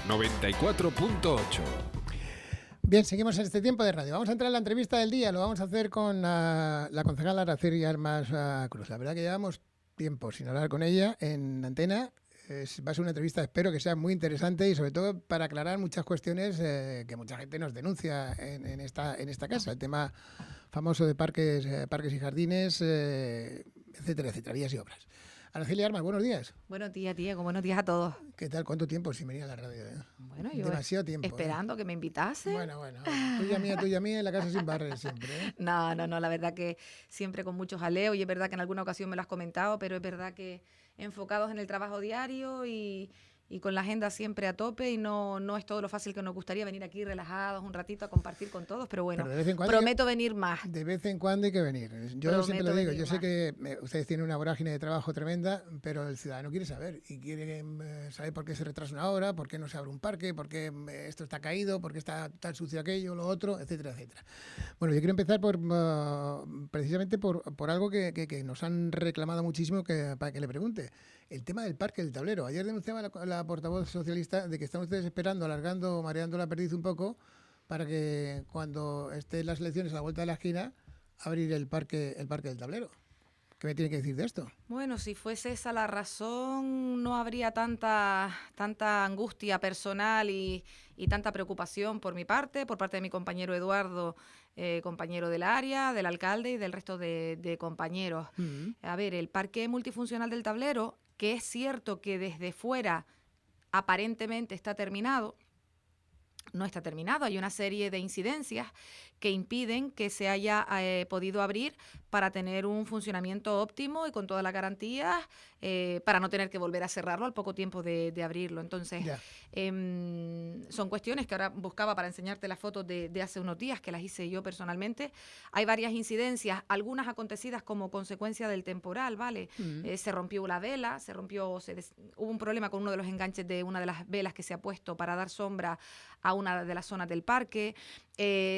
94.8. Bien, seguimos en este tiempo de radio. Vamos a entrar en la entrevista del día. Lo vamos a hacer con la concejala Araceli Armas Cruz. La verdad que llevamos tiempo sin hablar con ella en antena. Va a ser una entrevista, espero que sea muy interesante y sobre todo para aclarar muchas cuestiones que mucha gente nos denuncia en esta casa. El tema famoso de parques y jardines, etcétera, etcétera, vías y obras. Araceli Armas, buenos días. Buenos días, Diego. Buenos días a todos. ¿Qué tal? ¿Cuánto tiempo sin venir a la radio? Bueno, yo demasiado tiempo. Esperando que me invitase. Bueno. Tuya mía, en la casa sin barrer siempre. No, la verdad que siempre con mucho jaleo y es verdad que en alguna ocasión me lo has comentado, pero es verdad que enfocados en el trabajo diario y con la agenda siempre a tope y no es todo lo fácil que nos gustaría venir aquí relajados un ratito a compartir con todos, pero bueno, prometo venir más. De vez en cuando hay que venir. Yo Prometo siempre lo digo, yo sé más. que ustedes tienen una vorágine de trabajo tremenda, pero el ciudadano quiere saber y quiere saber por qué se retrasa una hora, por qué no se abre un parque, por qué esto está caído, por qué está tan sucio aquello, lo otro, etcétera, etcétera. Bueno, yo quiero empezar precisamente por algo que nos han reclamado muchísimo para que le pregunte. El tema del parque del tablero. Ayer denunciaba la portavoz socialista de que están ustedes esperando, alargando, mareando la perdiz un poco, para que cuando estén las elecciones a la vuelta de la esquina, abrir el parque del tablero. ¿Qué me tiene que decir de esto? Bueno, si fuese esa la razón, no habría tanta angustia personal y tanta preocupación por mi parte, por parte de mi compañero Eduardo, compañero del área, del alcalde y del resto de compañeros. A ver, el parque multifuncional del tablero, que es cierto que desde fuera aparentemente está terminado, no está terminado. Hay una serie de incidencias que impiden que se haya podido abrir para tener un funcionamiento óptimo y con todas las garantías para no tener que volver a cerrarlo al poco tiempo de abrirlo. Entonces, son cuestiones que ahora buscaba para enseñarte las fotos de hace unos días, que las hice yo personalmente. Hay varias incidencias, algunas acontecidas como consecuencia del temporal, ¿vale? Se rompió la vela, hubo un problema con uno de los enganches de una de las velas que se ha puesto para dar sombra a una de las zonas del parque.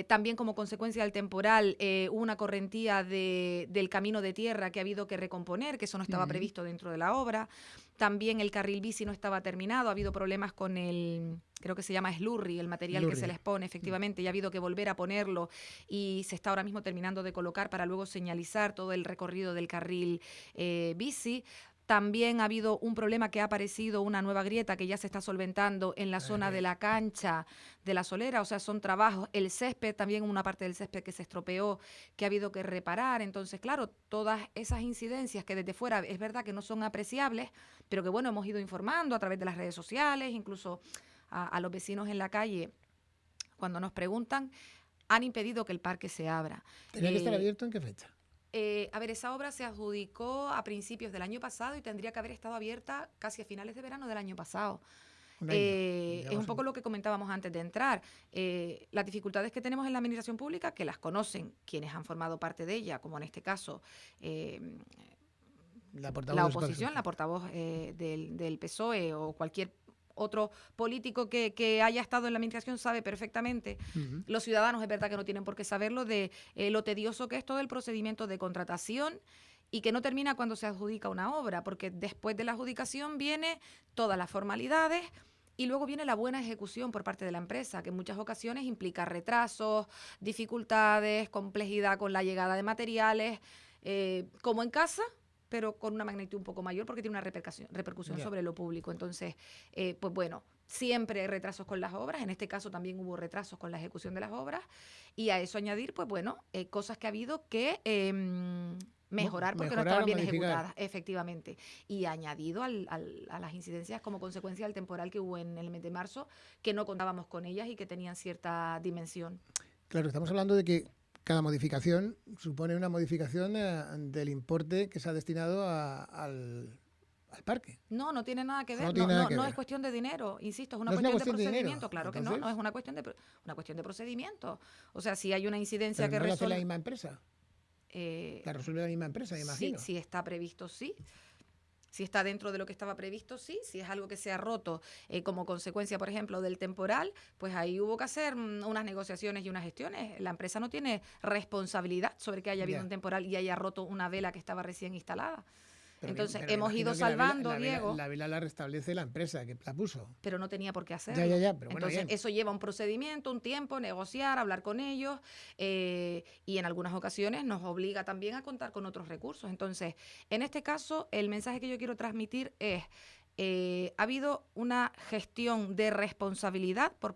También como consecuencia del temporal hubo una correntía del camino de tierra que ha habido que recomponer, que eso no estaba previsto dentro de la obra. También el carril bici no estaba terminado, ha habido problemas con creo que se llama slurry, el material que se les pone efectivamente, y ha habido que volver a ponerlo y se está ahora mismo terminando de colocar para luego señalizar todo el recorrido del carril bici. También ha habido un problema que ha aparecido, una nueva grieta que ya se está solventando en la zona de la cancha de la Solera, o sea, son trabajos. El césped, también una parte del césped que se estropeó, que ha habido que reparar. Entonces, claro, todas esas incidencias que desde fuera es verdad que no son apreciables, pero que bueno, hemos ido informando a través de las redes sociales, incluso a los vecinos en la calle, cuando nos preguntan, han impedido que el parque se abra. ¿Tenía que estar abierto en qué fecha? A ver, esa obra se adjudicó a principios del año pasado y tendría que haber estado abierta casi a finales de verano del año pasado. Es un poco lo que comentábamos antes de entrar. Las dificultades que tenemos en la administración pública, que las conocen quienes han formado parte de ella, como en este caso la oposición, la portavoz del PSOE o cualquier otro político que haya estado en la administración sabe perfectamente. Los ciudadanos es verdad que no tienen por qué saberlo de lo tedioso que es todo el procedimiento de contratación y que no termina cuando se adjudica una obra, porque después de la adjudicación viene todas las formalidades y luego viene la buena ejecución por parte de la empresa, que en muchas ocasiones implica retrasos, dificultades, complejidad con la llegada de materiales, como en casa, pero con una magnitud un poco mayor porque tiene una repercusión sobre lo público. Entonces, pues bueno, siempre hay retrasos con las obras, en este caso también hubo retrasos con la ejecución de las obras, y a eso añadir, pues bueno, cosas que ha habido que mejorar porque no estaban bien ejecutadas, efectivamente. Y añadido a las incidencias como consecuencia del temporal que hubo en el mes de marzo, que no contábamos con ellas y que tenían cierta dimensión. Claro, estamos hablando de que cada modificación supone una modificación del importe que se ha destinado al parque. No tiene nada que ver. No es cuestión de dinero, insisto, es una cuestión de procedimiento. Claro que no es una cuestión de procedimiento. O sea, si hay una incidencia ¿Pero que no lo hace la misma empresa? La resuelve la misma empresa, me imagino. Sí, está previsto, sí. Si está dentro de lo que estaba previsto, sí. Si es algo que se ha roto como consecuencia, por ejemplo, del temporal, pues ahí hubo que hacer unas negociaciones y unas gestiones. La empresa no tiene responsabilidad sobre que haya habido un temporal y haya roto una vela que estaba recién instalada. Entonces, pero hemos imagino ido que la vela- salvando, Diego, La vela la restablece la empresa que la puso. pero no tenía por qué hacerlo. Ya, pero bueno, Entonces, bien. eso lleva un procedimiento, un tiempo, negociar, hablar con ellos, y en algunas ocasiones nos obliga también a contar con otros recursos. Entonces, en este caso, el mensaje que yo quiero transmitir es, ha habido una gestión de responsabilidad por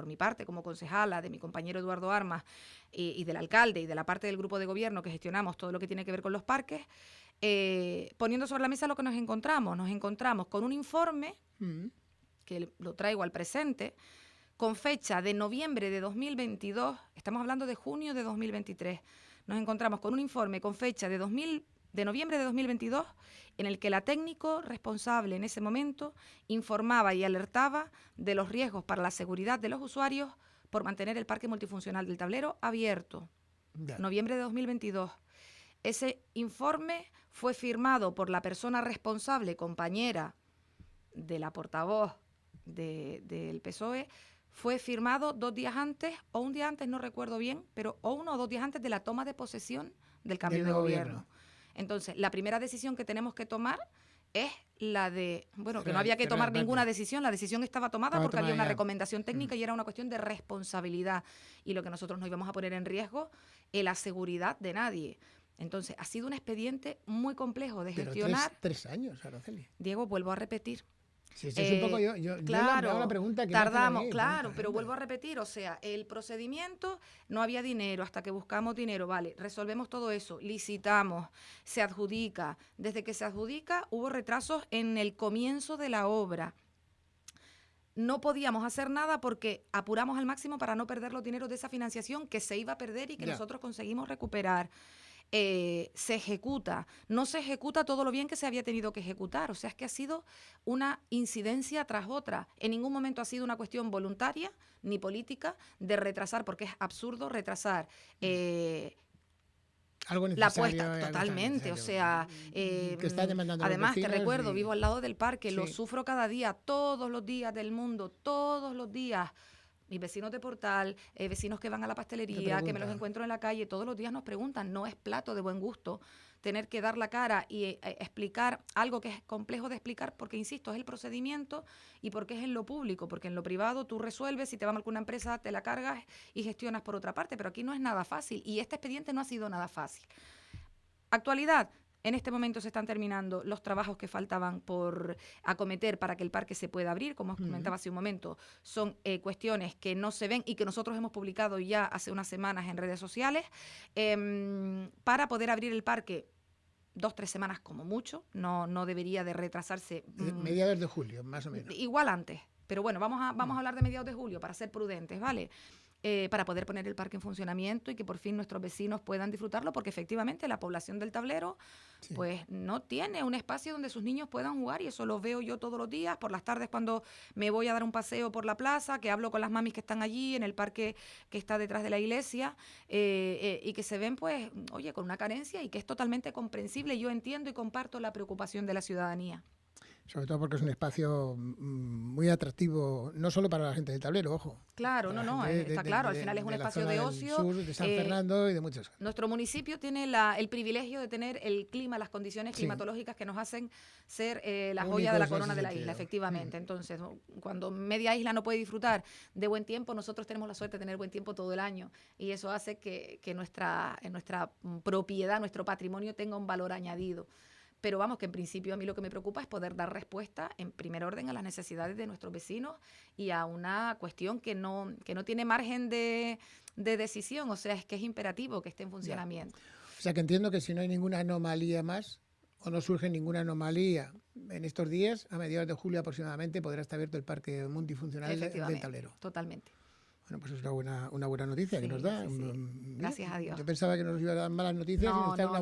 mi parte como concejala, de mi compañero Eduardo Armas y del alcalde y de la parte del grupo de gobierno que gestionamos todo lo que tiene que ver con los parques, poniendo sobre la mesa lo que nos encontramos con un informe que lo traigo al presente, con fecha de noviembre de 2022, estamos hablando de junio de 2023, nos encontramos con un informe con fecha de noviembre de 2022, en el que la técnico responsable en ese momento informaba y alertaba de los riesgos para la seguridad de los usuarios por mantener el parque multifuncional del Tablero abierto. Ya. Noviembre de 2022. Ese informe fue firmado por la persona responsable, compañera de la portavoz del PSOE, fue firmado 2 días antes o un día antes, no recuerdo bien, pero o 1 o 2 días antes de la toma de posesión del cambio Del de nuevo gobierno. Entonces, la primera decisión que tenemos que tomar es la de, bueno, que no había que tomar ninguna decisión, la decisión estaba tomada porque había una recomendación técnica y era una cuestión de responsabilidad. Y lo que nosotros no íbamos a poner en riesgo es la seguridad de nadie. Entonces, ha sido un expediente muy complejo de gestionar. Pero 3 años, Araceli. Diego, vuelvo a repetir. Sí, es un poco yo Claro, me hago la pregunta que tardamos, claro, pero vuelvo a repetir, o sea, el procedimiento, no había dinero hasta que buscamos dinero, vale, resolvemos todo eso, licitamos, se adjudica, desde que se adjudica hubo retrasos en el comienzo de la obra. No podíamos hacer nada porque apuramos al máximo para no perder los dineros de esa financiación que se iba a perder y que nosotros conseguimos recuperar. Se ejecuta, no se ejecuta todo lo bien que se había tenido que ejecutar, o sea, es que ha sido una incidencia tras otra, en ningún momento ha sido una cuestión voluntaria ni política de retrasar, porque es absurdo retrasar algo la puesta, totalmente, o sea, que está demandando además los te recuerdo, vivo al lado del parque, sí. Lo sufro cada día, todos los días del mundo, todos los días. Mis vecinos de Portal, vecinos que van a la pastelería, que me los encuentro en la calle, todos los días nos preguntan, no es plato de buen gusto tener que dar la cara y explicar algo que es complejo de explicar, porque, insisto, es el procedimiento y porque es en lo público, porque en lo privado tú resuelves, si te va mal con una empresa, te la cargas y gestionas por otra parte, pero aquí no es nada fácil y este expediente no ha sido nada fácil. Actualidad. En este momento se están terminando los trabajos que faltaban por acometer para que el parque se pueda abrir, como os comentaba hace un momento. Son cuestiones que no se ven y que nosotros hemos publicado ya hace unas semanas en redes sociales. Para poder abrir el parque 2-3 semanas como mucho, no debería de retrasarse. Mediados de julio, más o menos. Igual antes, pero bueno, vamos a hablar de mediados de julio para ser prudentes, ¿vale? Para poder poner el parque en funcionamiento y que por fin nuestros vecinos puedan disfrutarlo, porque efectivamente la población del Tablero pues no tiene un espacio donde sus niños puedan jugar, y eso lo veo yo todos los días, por las tardes cuando me voy a dar un paseo por la plaza, que hablo con las mamis que están allí en el parque que está detrás de la iglesia, y que se ven pues, oye, con una carencia y que es totalmente comprensible. Yo entiendo y comparto la preocupación de la ciudadanía. Sobre todo porque es un espacio muy atractivo, no solo para la gente del Tablero, ojo. Claro, está claro, al final es un espacio de ocio. Sur, de San Fernando y de muchas cosas. Nuestro municipio tiene el privilegio de tener el clima, las condiciones climatológicas que nos hacen ser la joya de la corona de la isla, efectivamente. Entonces, cuando media isla no puede disfrutar de buen tiempo, nosotros tenemos la suerte de tener buen tiempo todo el año, y eso hace que nuestra propiedad, nuestro patrimonio tenga un valor añadido. Pero vamos, que en principio a mí lo que me preocupa es poder dar respuesta en primer orden a las necesidades de nuestros vecinos y a una cuestión que no tiene margen de decisión, o sea, es que es imperativo que esté en funcionamiento. O sea, que entiendo que si no hay ninguna anomalía más, o no surge ninguna anomalía en estos días, a mediados de julio aproximadamente podrá estar abierto el parque multifuncional del Tablero. Totalmente. Bueno, pues es una buena noticia que nos da. Sí. Gracias a Dios. Yo pensaba que nos iba a dar malas noticias y nos da una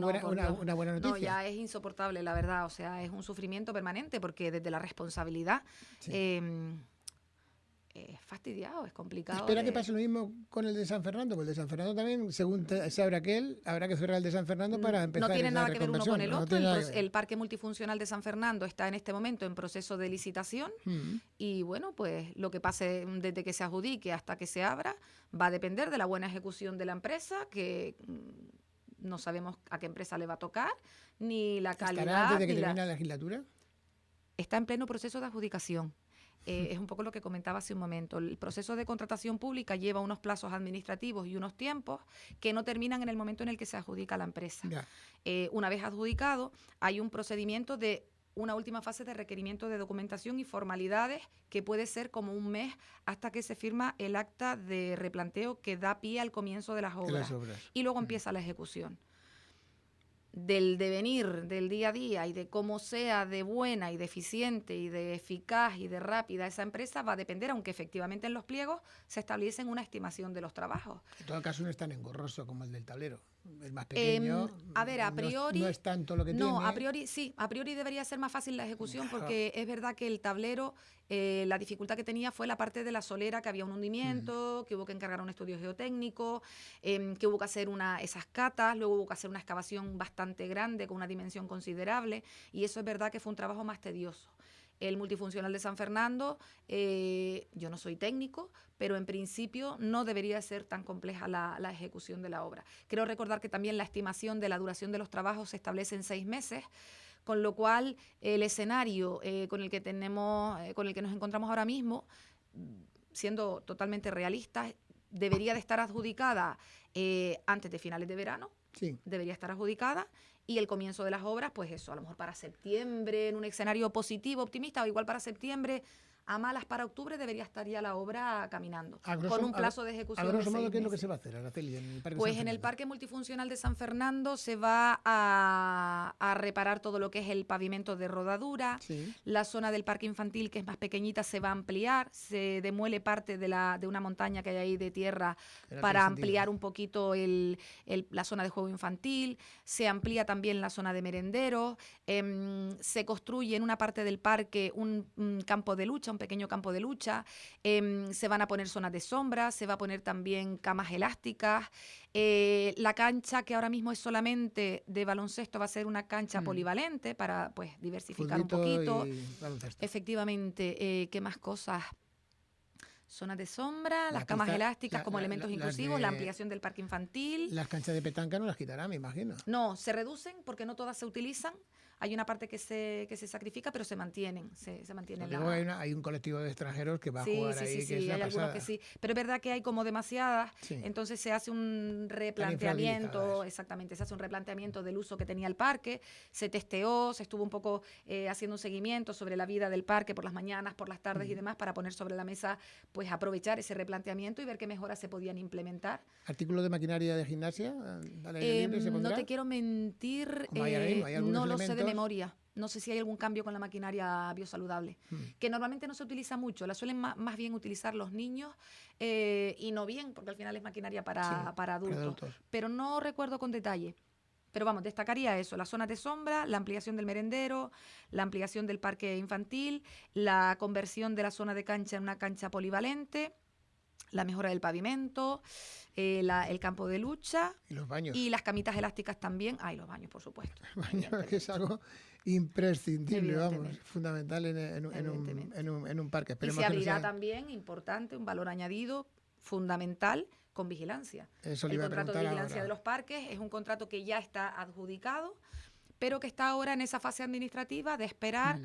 buena noticia. No, ya es insoportable, la verdad. O sea, es un sufrimiento permanente porque desde la responsabilidad es fastidiado, es complicado. Espera que pase lo mismo con el de San Fernando, porque el de San Fernando también, según se abra habrá que cerrar el de San Fernando para empezar. No tiene nada que ver uno con el otro. El parque multifuncional de San Fernando está en este momento en proceso de licitación y bueno, pues lo que pase desde que se adjudique hasta que se abra va a depender de la buena ejecución de la empresa, que no sabemos a qué empresa le va a tocar, ni la calidad. ¿Estará antes de que ni termine la legislatura? Está en pleno proceso de adjudicación. Es un poco lo que comentaba hace un momento. El proceso de contratación pública lleva unos plazos administrativos y unos tiempos que no terminan en el momento en el que se adjudica la empresa. Ya. Una vez adjudicado, hay un procedimiento de una última fase de requerimiento de documentación y formalidades que puede ser como un mes hasta que se firma el acta de replanteo que da pie al comienzo de las obras. Y luego empieza la ejecución. Del devenir del día a día y de cómo sea de buena y de eficiente y de eficaz y de rápida esa empresa va a depender, aunque efectivamente en los pliegos se establecen una estimación de los trabajos. En todo caso no es tan engorroso como el del tablero. Es más pequeño. A ver, a priori... No es tanto lo que tiene. No, a priori sí. A priori debería ser más fácil la ejecución porque es verdad que el tablero, la dificultad que tenía fue la parte de la solera, que había un hundimiento, que hubo que encargar un estudio geotécnico, que hubo que hacer esas catas, luego hubo que hacer una excavación bastante grande con una dimensión considerable y eso es verdad que fue un trabajo más tedioso. El multifuncional de San Fernando, yo no soy técnico, pero en principio no debería ser tan compleja la ejecución de la obra. Quiero recordar que también la estimación de la duración de los trabajos se establece en 6 meses, con lo cual el escenario con el que nos encontramos ahora mismo, siendo totalmente realistas, debería de estar adjudicada antes de finales de verano. Sí. Debería estar adjudicada y el comienzo de las obras, pues eso, a lo mejor para septiembre, en un escenario positivo, optimista, o igual para septiembre, a malas para octubre debería estar ya la obra caminando, con un plazo de ejecución de 6 meses. A grosso modo, ¿qué es lo que se va a hacer, Araceli, en el Parque Pues San Fernando? En el Parque Multifuncional de San Fernando se va a reparar todo lo que es el pavimento de rodadura, sí. La zona del parque infantil, que es más pequeñita, se va a ampliar, se demuele parte de una montaña que hay ahí de tierra para ampliar un poquito la zona de juego infantil, se amplía también la zona de merenderos, se construye en una parte del parque un campo de lucha, un pequeño campo de lucha, se van a poner zonas de sombra, se va a poner también camas elásticas, la cancha que ahora mismo es solamente de baloncesto va a ser una cancha polivalente para pues diversificar Futbolito un poquito. Y efectivamente, ¿qué más cosas? Zonas de sombra, las camas elásticas como elementos inclusivos, la ampliación del parque infantil. Las canchas de petanca no las quitará, me imagino. No, se reducen porque no todas se utilizan. Hay una parte que se sacrifica, pero se mantienen. Se mantienen. Hay un colectivo de extranjeros que va a jugar ahí, que es la hay algunos que sí. Pero es verdad que hay como demasiadas, entonces se hace un replanteamiento, exactamente, se hace un replanteamiento del uso que tenía el parque, se testeó, se estuvo un poco haciendo un seguimiento sobre la vida del parque por las mañanas, por las tardes y demás, para poner sobre la mesa, pues aprovechar ese replanteamiento y ver qué mejoras se podían implementar. ¿Artículos de maquinaria de gimnasia? No te quiero mentir, no lo sé de memoria. No sé si hay algún cambio con la maquinaria biosaludable, que normalmente no se utiliza mucho, la suelen más bien utilizar los niños y no bien, porque al final es maquinaria para adultos. Pero no recuerdo con detalle. Pero vamos, destacaría eso, las zonas de sombra, la ampliación del merendero, la ampliación del parque infantil, la conversión de la zona de cancha en una cancha polivalente, la mejora del pavimento, el campo de lucha. Y los baños. Y las camitas elásticas también. Los baños, por supuesto. Baños, que es algo imprescindible, vamos, fundamental en un parque. Esperemos y se abrirá también, importante, un valor añadido fundamental con vigilancia. Eso el contrato de vigilancia ahora de los parques es un contrato que ya está adjudicado, pero que está ahora en esa fase administrativa de esperar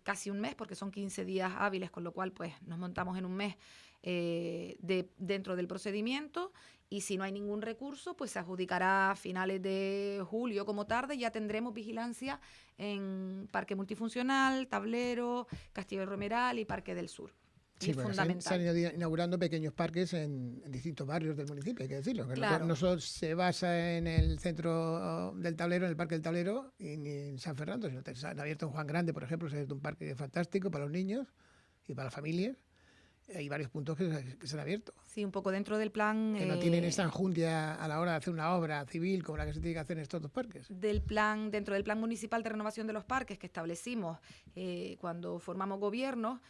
casi un mes, porque son 15 días hábiles, con lo cual pues nos montamos en un mes dentro del procedimiento, y si no hay ningún recurso, pues se adjudicará a finales de julio como tarde. Ya tendremos vigilancia en Parque Multifuncional, Tablero, Castillo del Romeral y Parque del Sur. Sí, bueno, se han ido inaugurando pequeños parques en distintos barrios del municipio, hay que decirlo. Que claro. No solo se basa en el centro del Tablero, en el Parque del Tablero, y ni en San Fernando, sino que se han abierto en Juan Grande, por ejemplo, se ha abierto un parque fantástico para los niños y para las familias. Hay varios puntos que se han abierto. Sí, un poco dentro del plan... Que no tienen esa enjundia a la hora de hacer una obra civil como la que se tiene que hacer en estos dos parques. Dentro del Plan Municipal de Renovación de los Parques que establecimos cuando formamos gobierno,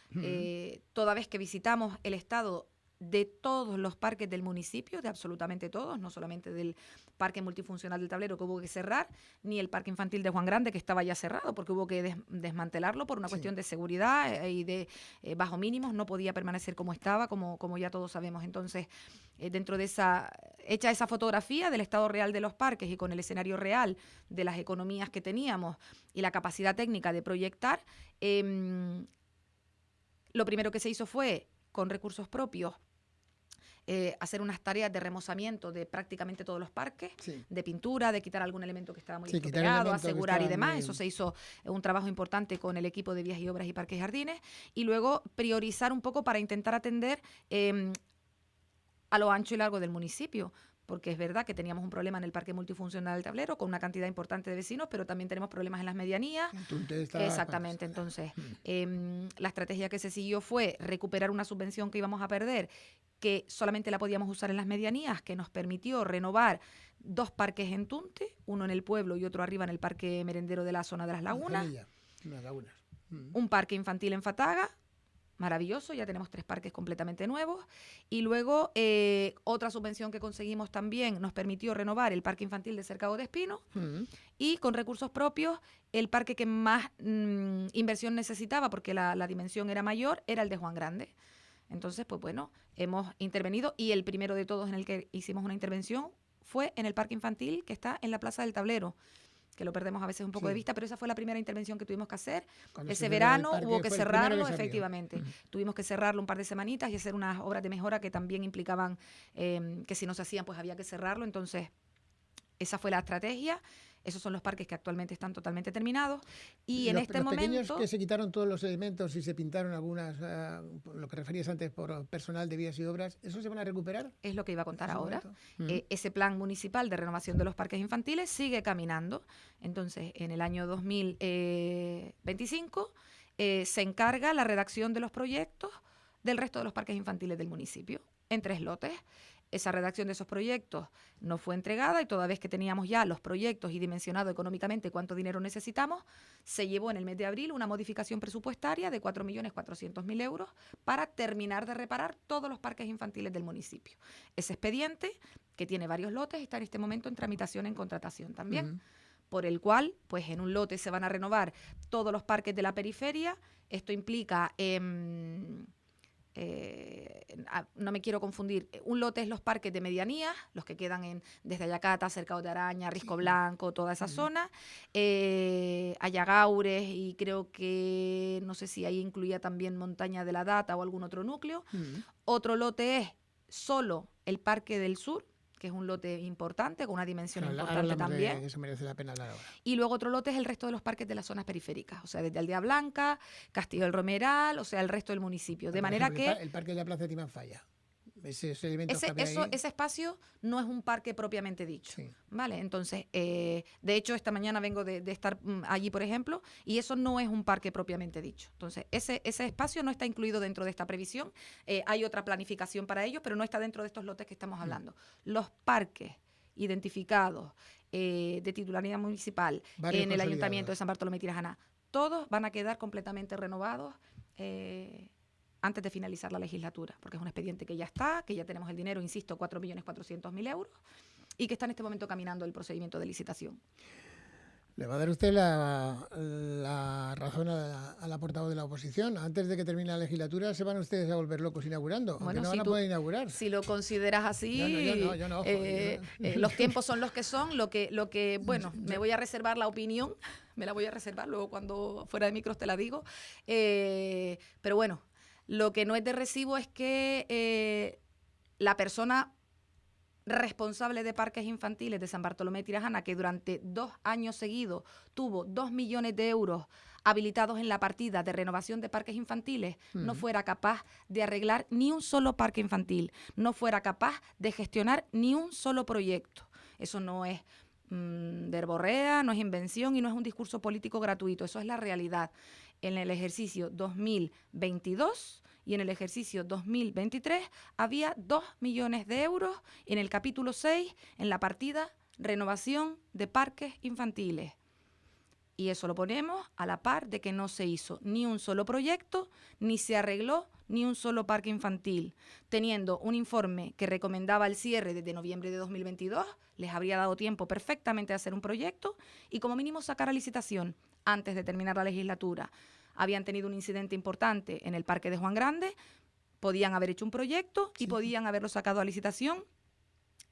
toda vez que visitamos el estado de todos los parques del municipio, de absolutamente todos, no solamente del Parque Multifuncional del Tablero, que hubo que cerrar, ni el Parque Infantil de Juan Grande, que estaba ya cerrado, porque hubo que desmantelarlo por una cuestión de seguridad y de bajo mínimos, no podía permanecer como estaba, como ya todos sabemos. Entonces, dentro de hecha esa fotografía del estado real de los parques y con el escenario real de las economías que teníamos y la capacidad técnica de proyectar, lo primero que se hizo fue, con recursos propios, hacer unas tareas de remozamiento de prácticamente todos los parques, de pintura, de quitar algún elemento que estaba muy estropeado, asegurar y demás. Eso se hizo un trabajo importante con el equipo de Vías y Obras y Parques y Jardines. Y luego priorizar un poco para intentar atender a lo ancho y largo del municipio. Porque es verdad que teníamos un problema en el Parque Multifuncional del Tablero con una cantidad importante de vecinos, pero también tenemos problemas en las medianías. Exactamente. Entonces, la estrategia que se siguió fue recuperar una subvención que íbamos a perder, que solamente la podíamos usar en las medianías, que nos permitió renovar 2 parques en Tunte, uno en el pueblo y otro arriba en el Parque Merendero de la zona de las Lagunas. Un parque infantil en Fataga. Maravilloso, ya tenemos 3 parques completamente nuevos. Y luego otra subvención que conseguimos también nos permitió renovar el parque infantil de Cercado de Espino y con recursos propios el parque que más inversión necesitaba, porque la dimensión era mayor, era el de Juan Grande. Entonces, pues bueno, hemos intervenido y el primero de todos en el que hicimos una intervención fue en el parque infantil que está en la Plaza del Tablero, que lo perdemos a veces un poco de vista, pero esa fue la primera intervención que tuvimos que hacer. Ese verano hubo que cerrarlo, efectivamente. Tuvimos que cerrarlo un par de semanitas y hacer unas obras de mejora que también implicaban que si no se hacían, pues había que cerrarlo. Entonces, esa fue la estrategia. Esos son los parques que actualmente están totalmente terminados. Y en este momento... Los pequeños que se quitaron todos los elementos y se pintaron algunas, lo que referías antes por personal de vías y obras, ¿eso se van a recuperar? Es lo que iba a contar ahora. Ese plan municipal de renovación de los parques infantiles sigue caminando. Entonces, en el año 2025 se encarga la redacción de los proyectos del resto de los parques infantiles del municipio, en 3 lotes. Esa redacción de esos proyectos no fue entregada y toda vez que teníamos ya los proyectos y dimensionado económicamente cuánto dinero necesitamos, se llevó en el mes de abril una modificación presupuestaria de 4.400.000 euros para terminar de reparar todos los parques infantiles del municipio. Ese expediente, que tiene varios lotes, está en este momento en tramitación, en contratación también, por el cual, pues en un lote se van a renovar todos los parques de la periferia. Esto implica... no me quiero confundir, un lote es los parques de medianías, los que quedan desde Ayacata, Cercado de Araña, Risco Blanco, toda esa zona, Ayagaures, y creo que, no sé si ahí incluía también Montaña de la Data o algún otro núcleo. Otro lote es solo el Parque del Sur, que es un lote importante, con una dimensión importante también. Eso merece la pena hablar ahora. Y luego otro lote es el resto de los parques de las zonas periféricas, o sea, desde Aldea Blanca, Castillo del Romeral, o sea, el resto del municipio. De manera que... El parque de la Plaza de Timanfaya. Ese espacio no es un parque propiamente dicho, ¿vale? Entonces, de hecho, esta mañana vengo de estar allí, por ejemplo, y eso no es un parque propiamente dicho. Entonces, ese espacio no está incluido dentro de esta previsión. Hay otra planificación para ello, pero no está dentro de estos lotes que estamos hablando. Los parques identificados de titularidad municipal en el Ayuntamiento de San Bartolomé de Tirajana, todos van a quedar completamente renovados antes de finalizar la legislatura, porque es un expediente que ya está, que ya tenemos el dinero, insisto, 4.400.000 euros, y que está en este momento caminando el procedimiento de licitación. Le va a dar usted la razón a la portavoz de la oposición. Antes de que termine la legislatura se van ustedes a volver locos inaugurando, aunque no van a poder inaugurar. Si lo consideras así, yo no, los tiempos son los que son, lo que bueno, me voy a reservar la opinión, me la voy a reservar, luego cuando fuera de micros te la digo, pero bueno, lo que no es de recibo es que la persona responsable de parques infantiles de San Bartolomé de Tirajana, que durante 2 años seguidos tuvo 2 millones de euros habilitados en la partida de renovación de parques infantiles, no fuera capaz de arreglar ni un solo parque infantil, no fuera capaz de gestionar ni un solo proyecto. Eso no es verborrea, no es invención y no es un discurso político gratuito, eso es la realidad. En el ejercicio 2022 y en el ejercicio 2023 había 2 millones de euros en el capítulo 6, en la partida renovación de parques infantiles. Y eso lo ponemos a la par de que no se hizo ni un solo proyecto, ni se arregló ni un solo parque infantil, teniendo un informe que recomendaba el cierre desde noviembre de 2022, les habría dado tiempo perfectamente a hacer un proyecto y como mínimo sacar a licitación antes de terminar la legislatura. Habían tenido un incidente importante en el Parque de Juan Grande, podían haber hecho un proyecto y podían haberlo sacado a licitación.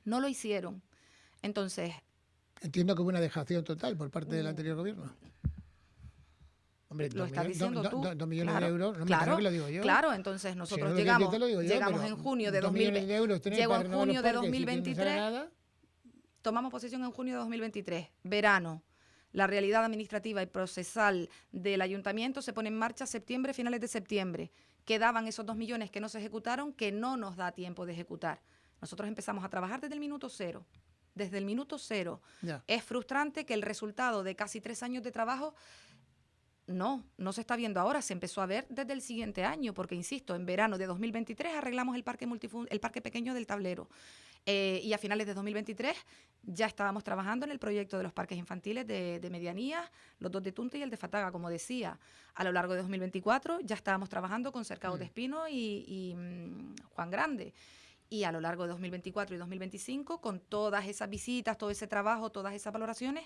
No lo hicieron. Entonces... Entiendo que hubo una dejación total por parte del anterior gobierno. Hombre, lo estás diciendo tú. 2 millones claro, de euros, no claro, me que lo digo yo. Claro, entonces nosotros si llegamos, llegamos en junio de 2023. Llegó en junio de 2023. Tomamos posesión en junio de 2023. Verano. La realidad administrativa y procesal del ayuntamiento se pone en marcha septiembre, finales de septiembre. Quedaban esos 2 millones que no se ejecutaron, que no nos da tiempo de ejecutar. Nosotros empezamos a trabajar desde el minuto cero. Desde el minuto cero. Ya. Es frustrante que el resultado de casi 3 años de trabajo no se está viendo ahora, se empezó a ver desde el siguiente año, porque insisto, en verano de 2023 arreglamos el parque pequeño del Tablero. Y a finales de 2023 ya estábamos trabajando en el proyecto de los parques infantiles de Medianía, los 2 de Tunte y el de Fataga, como decía. A lo largo de 2024 ya estábamos trabajando con Cercado de Espino y Juan Grande. Y a lo largo de 2024 y 2025, con todas esas visitas, todo ese trabajo, todas esas valoraciones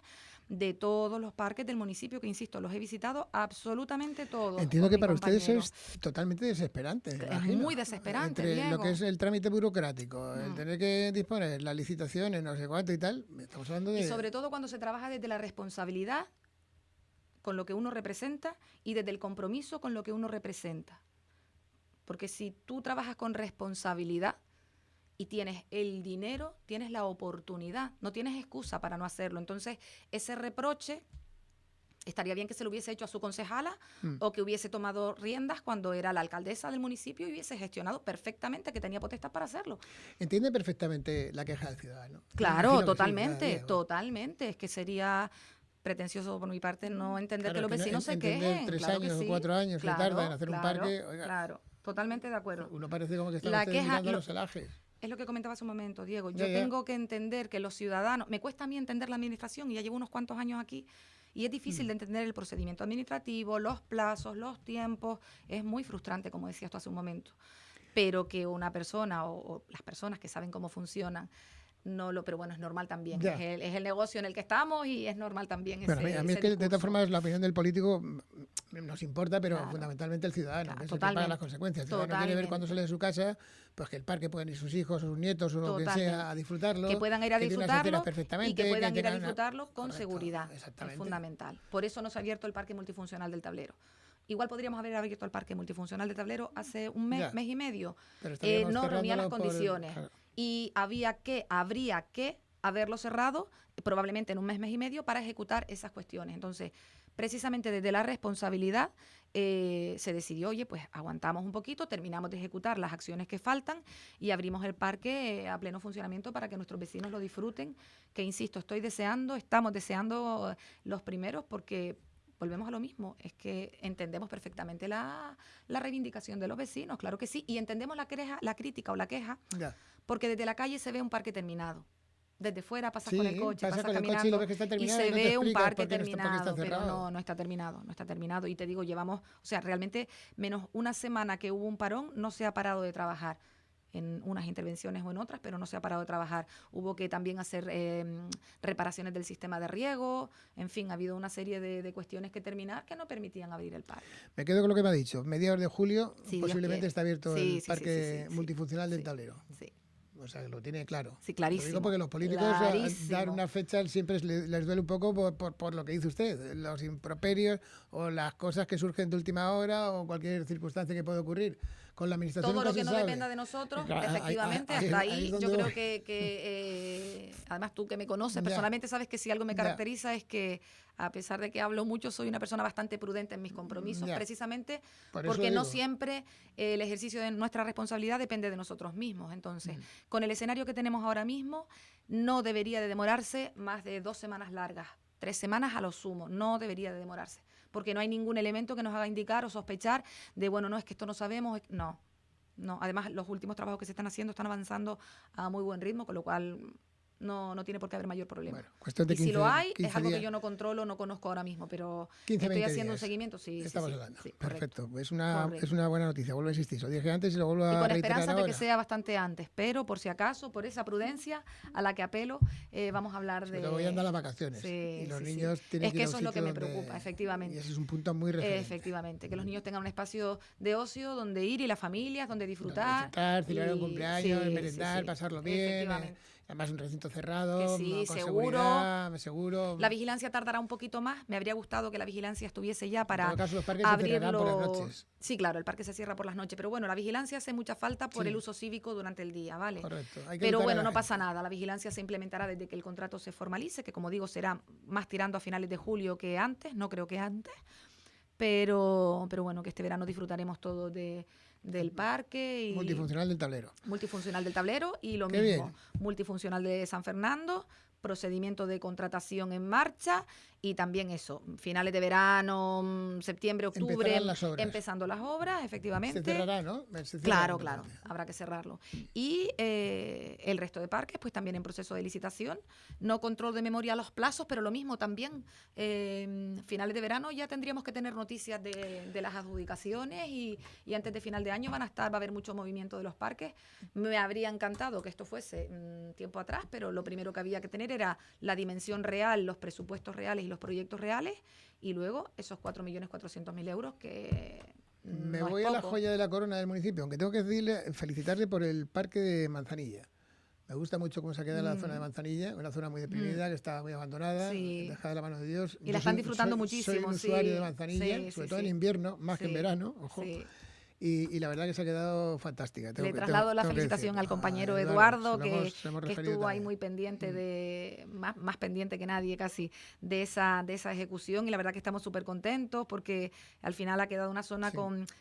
de todos los parques del municipio, que insisto, los he visitado absolutamente todos. Entiendo que para ustedes es totalmente desesperante. Es muy desesperante, entre Diego. lo que es el trámite burocrático, el tener que disponer las licitaciones, no sé cuánto y tal, estamos hablando de... Y sobre todo cuando se trabaja desde la responsabilidad con lo que uno representa y desde el compromiso con lo que uno representa. Porque si tú trabajas con responsabilidad y tienes el dinero, tienes la oportunidad, no tienes excusa para no hacerlo. Entonces, ese reproche estaría bien que se lo hubiese hecho a su concejala o que hubiese tomado riendas cuando era la alcaldesa del municipio y hubiese gestionado perfectamente, que tenía potestad para hacerlo. Entiende perfectamente la queja del ciudadano. Claro, totalmente, totalmente. Es que sería pretencioso por mi parte no entender que los vecinos se quejen. 3 claro años que o sí. 4 años que tarda en hacer un parque. Oiga, claro, totalmente de acuerdo. Uno parece como que está mirando los celajes. Es lo que comentaba hace un momento, Diego. Yo tengo que entender que los ciudadanos... Me cuesta a mí entender la administración y ya llevo unos cuantos años aquí y es difícil de entender el procedimiento administrativo, los plazos, los tiempos. Es muy frustrante, como decías tú hace un momento. Pero que una persona o las personas que saben cómo funcionan pero bueno, es normal también. Es el negocio en el que estamos y es normal también bueno, a mí es que discurso. de todas formas la opinión del político nos importa, pero fundamentalmente el ciudadano, que es el que paga las consecuencias. El ciudadano quiere ver cuando sale de su casa, pues que el parque puedan ir sus hijos, sus nietos o quien sea a disfrutarlo. Que puedan ir a disfrutarlo y que puedan ir a disfrutarlo con seguridad. Es fundamental. Por eso nos ha abierto el parque multifuncional del Tablero. Igual podríamos haber abierto el parque multifuncional del Tablero hace un mes y medio. No reunía las condiciones. Y habría que haberlo cerrado probablemente en un mes y medio para ejecutar esas cuestiones. Entonces, precisamente desde la responsabilidad se decidió, oye, pues aguantamos un poquito, terminamos de ejecutar las acciones que faltan y abrimos el parque a pleno funcionamiento para que nuestros vecinos lo disfruten, que insisto, estamos deseando los primeros porque... Volvemos a lo mismo, es que entendemos perfectamente la reivindicación de los vecinos, claro que sí, y entendemos la crítica o la queja, porque desde la calle se ve un parque terminado. Desde fuera pasas con el coche, pasas caminando y se ve un parque terminado, pero no está terminado. Y te digo, llevamos, realmente menos una semana que hubo un parón, no se ha parado de trabajar. En unas intervenciones o en otras, pero no se ha parado de trabajar. Hubo que también hacer reparaciones del sistema de riego, en fin, ha habido una serie de cuestiones que terminar que no permitían abrir el parque. Me quedo con lo que me ha dicho, mediados de julio posiblemente está abierto el parque multifuncional del Tablero. Sí. O sea, lo tiene claro. Sí, clarísimo. Lo digo porque los políticos dar una fecha siempre les duele un poco por lo que dice usted, los improperios o las cosas que surgen de última hora o cualquier circunstancia que puede ocurrir. Con la administración todo lo que no dependa de nosotros, efectivamente, hasta ahí yo creo que además tú que me conoces personalmente sabes que si algo me caracteriza es que a pesar de que hablo mucho soy una persona bastante prudente en mis compromisos, precisamente porque no siempre el ejercicio de nuestra responsabilidad depende de nosotros mismos. Entonces, con el escenario que tenemos ahora mismo, no debería de demorarse más de 2 semanas largas, 3 semanas a lo sumo, no debería de demorarse. Porque no hay ningún elemento que nos haga indicar o sospechar de, bueno, no, es que esto no sabemos. No. Además, los últimos trabajos que se están haciendo están avanzando a muy buen ritmo, con lo cual no tiene por qué haber mayor problema. Bueno, cuestión de y 15, si lo hay, 15 es algo días. que yo no controlo, no conozco ahora mismo, pero 15, estoy 20 haciendo un días. seguimiento, sí. Estamos sí, hablando. sí, Perfecto. correcto, Es correcto. una buena noticia. Vuelvo a insistir. Lo dije antes y lo vuelvo Y a con reiterar esperanzas de que ahora. sea bastante antes, pero por si acaso, por esa prudencia a la que apelo, vamos a hablar Sobre todo voy a andar las vacaciones. Sí, Y los sí, niños sí. tienen Es que que ir a un eso es lo que sitio me donde... preocupa, Y efectivamente. ese es un punto muy referente. Efectivamente, que los niños tengan un espacio de ocio donde ir y las familias, donde Donde disfrutar. celebrar un cumpleaños, merendar, pasarlo bien. Efectivamente. Además, un recinto Que cerrado, sí, con seguro. seguridad, seguro. La vigilancia tardará un poquito más. Me habría gustado que la vigilancia estuviese ya En para todo caso, los parques se cerrarán por las abrirlo. noches. Sí, claro, el parque se cierra por las noches, pero bueno, la vigilancia hace mucha falta por el Sí. uso cívico durante el día, ¿vale? Correcto. Hay que Pero educar a bueno, la no pasa gente. nada. La vigilancia se implementará desde que el contrato se formalice, que como digo será más tirando a finales de julio que antes, no creo que antes. Pero bueno, que este verano disfrutaremos todos del parque y Multifuncional del tablero. multifuncional del tablero y lo Qué mismo, bien. multifuncional de San Fernando, procedimiento de contratación en marcha y también eso, finales de verano, septiembre, octubre, Empezarán las obras. empezando las obras, efectivamente. Se cerrará, ¿no? Se cierra Claro, completamente. claro, habrá que cerrarlo. Y el resto de parques, pues también en proceso de licitación. No control de memoria los plazos, pero lo mismo también. Finales de verano ya tendríamos que tener noticias de las adjudicaciones y antes de final de año va a haber mucho movimiento de los parques. Me habría encantado que esto fuese tiempo atrás, pero lo primero que había que tener era la dimensión real, los presupuestos reales y los proyectos reales, y luego esos 4.400.000 euros que... Me no es voy a la poco. joya de la corona del municipio, aunque tengo que felicitarle por el parque de Manzanilla. Me gusta mucho cómo se ha quedado la zona de Manzanilla, una zona muy deprimida, que está muy abandonada, Sí. dejada de la mano de Dios. Y la están disfrutando soy muchísimo, un sí. usuario de Manzanilla, Sí, sobre sí, todo en sí. invierno, más que en Sí, verano, ojo. sí. Y la verdad que se ha quedado fantástica. Le traslado la tengo que felicitación decirlo. al compañero A Eduardo, se lo hemos que referido estuvo ahí también. muy pendiente más pendiente que nadie casi de esa ejecución, y la verdad que estamos súper contentos porque al final ha quedado una zona Sí.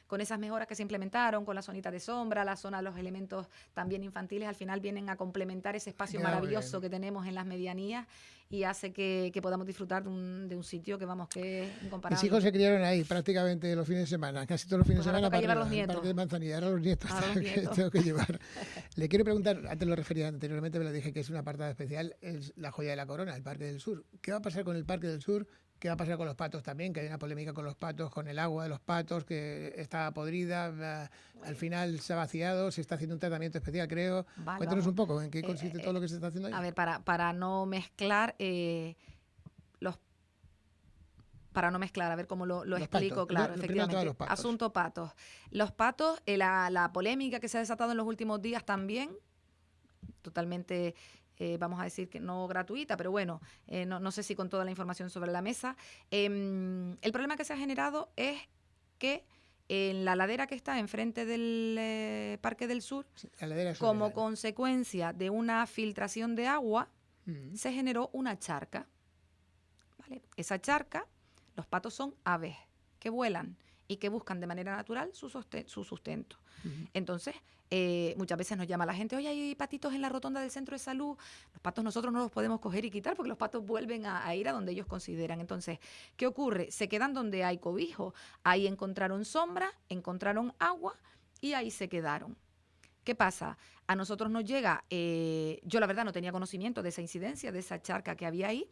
con esas mejoras que se implementaron, con la zonita de sombra, la zona, los elementos también infantiles, al final vienen a complementar ese espacio Queda muy maravilloso bien. que tenemos en las medianías y hace que podamos disfrutar de un sitio que vamos, que es Mis incomparable. hijos se criaron ahí prácticamente los fines de semana, casi todos los fines Pues de ahora semana toca para llevar arriba, los el nietos. parque de Manzanilla, ahora los nietos, Ahora los nietos. tengo que llevar. Le quiero preguntar, antes lo refería anteriormente, me lo dije que es un apartado especial, es la joya de la corona, el Parque del Sur. ¿Qué va a pasar con el Parque del Sur? ¿Qué va a pasar con los patos también? Que hay una polémica con los patos, con el agua de los patos, que está podrida, al final se ha vaciado, se está haciendo un tratamiento especial, creo. Vale, Cuéntanos vamos. un poco en qué consiste todo lo que se está haciendo ahí. A ver, para no mezclar los para no mezclar, a ver cómo lo explico, patos. claro, Lo primero de todos, efectivamente. los patos. Asunto patos. Los patos, la polémica que se ha desatado en los últimos días también, totalmente, vamos a decir que no gratuita, pero bueno, no sé si con toda la información sobre la mesa. El problema que se ha generado es que en la ladera que está enfrente del Parque del Sur, Sí, la ladera como Soledad. consecuencia de una filtración de agua, se generó una charca. ¿Vale? Esa charca, los patos son aves que vuelan y que buscan de manera natural su sustento. Entonces, muchas veces nos llama la gente, oye, hay patitos en la rotonda del centro de salud. Los patos nosotros no los podemos coger y quitar porque los patos vuelven a ir a donde ellos consideran. Entonces, ¿qué ocurre? Se quedan donde hay cobijo. Ahí encontraron sombra, encontraron agua y ahí se quedaron. ¿Qué pasa? A nosotros nos llega, yo la verdad no tenía conocimiento de esa incidencia, de esa charca que había ahí.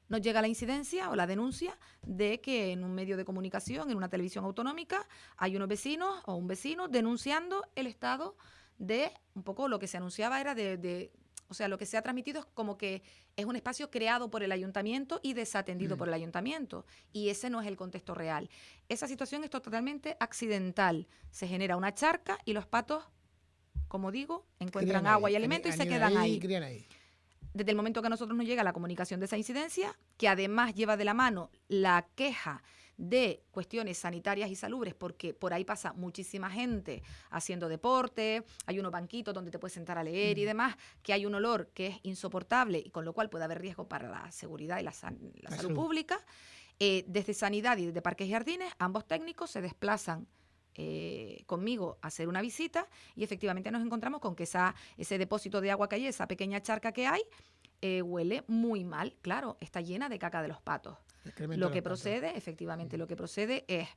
Nos llega la incidencia o la denuncia de que en un medio de comunicación, en una televisión autonómica, hay unos vecinos o un vecino denunciando el estado de, un poco lo que se anunciaba era o sea, lo que se ha transmitido es como que es un espacio creado por el ayuntamiento y desatendido por el ayuntamiento. Y ese no es el contexto real. Esa situación es totalmente accidental. Se genera una charca y los patos, como digo, encuentran agua y alimento y se quedan ahí. Crían ahí. Desde el momento que a nosotros nos llega la comunicación de esa incidencia, que además lleva de la mano la queja de cuestiones sanitarias y salubres, porque por ahí pasa muchísima gente haciendo deporte, hay unos banquitos donde te puedes sentar a leer y demás, que hay un olor que es insoportable y con lo cual puede haber riesgo para la seguridad y la salud pública. Desde Sanidad y desde Parques y Jardines, ambos técnicos se desplazan conmigo a hacer una visita y efectivamente nos encontramos con que ese depósito de agua que hay, esa pequeña charca que hay, huele muy mal. Claro, está llena de caca de los patos. Lo que procede, efectivamente, lo que procede es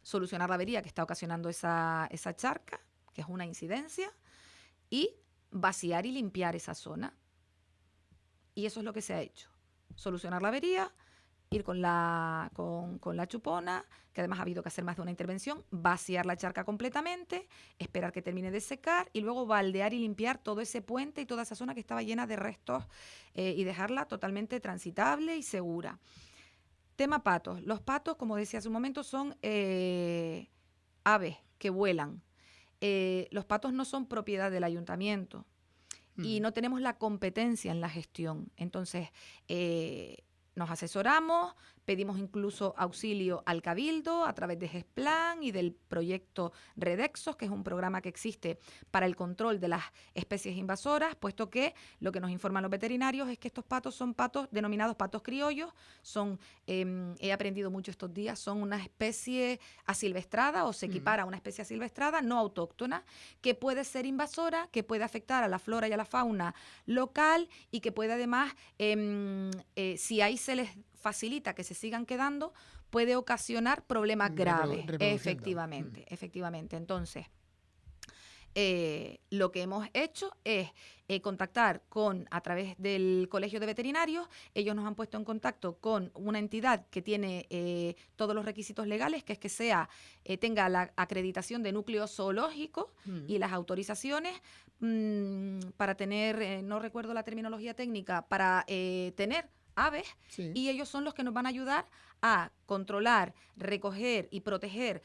solucionar la avería que está ocasionando esa charca, que es una incidencia, y vaciar y limpiar esa zona. Y eso es lo que se ha hecho. Solucionar la avería, ir con la chupona, que además ha habido que hacer más de una intervención, vaciar la charca completamente, esperar que termine de secar y luego baldear y limpiar todo ese puente y toda esa zona que estaba llena de restos y dejarla totalmente transitable y segura. Tema patos. Los patos, como decía hace un momento, son aves que vuelan. Los patos no son propiedad del ayuntamiento y no tenemos la competencia en la gestión. Entonces, nos asesoramos, pedimos incluso auxilio al Cabildo a través de GESPLAN y del proyecto Redexos, que es un programa que existe para el control de las especies invasoras, puesto que lo que nos informan los veterinarios es que estos patos son patos denominados patos criollos, son, he aprendido mucho estos días, son una especie asilvestrada o se equipara a una especie asilvestrada no autóctona, que puede ser invasora, que puede afectar a la flora y a la fauna local y que puede además, si ahí se les facilita que se sigan quedando, puede ocasionar problemas graves. Efectivamente. Entonces, lo que hemos hecho es contactar a través del Colegio de Veterinarios. Ellos nos han puesto en contacto con una entidad que tiene todos los requisitos legales, que es que tenga la acreditación de núcleo zoológico y las autorizaciones para tener, no recuerdo la terminología técnica, para tener aves, y ellos son los que nos van a ayudar a controlar, recoger y proteger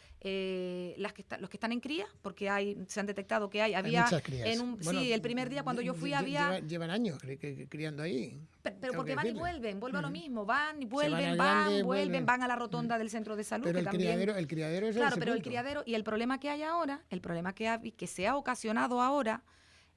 los que están en cría, porque se han detectado que había muchas crías. El primer día cuando yo fui había... Llevan años criando ahí. Pero porque van y vuelven, vuelve a lo mismo, van y vuelven, vuelven. van a la rotonda del centro de salud. Pero el criadero es claro, pero el criadero, y el problema que hay ahora, que se ha ocasionado ahora,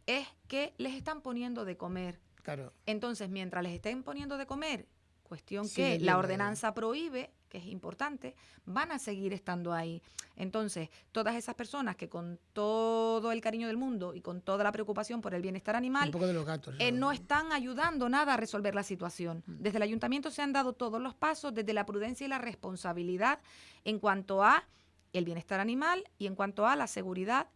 es que les están poniendo de comer. Claro. Entonces, mientras les estén poniendo de comer, cuestión que la ordenanza prohíbe, que es importante, van a seguir estando ahí. Entonces, todas esas personas que con todo el cariño del mundo y con toda la preocupación por el bienestar animal, un poco de los gatos, no están ayudando nada a resolver la situación. Desde el ayuntamiento se han dado todos los pasos, desde la prudencia y la responsabilidad en cuanto a el bienestar animal y en cuanto a la seguridad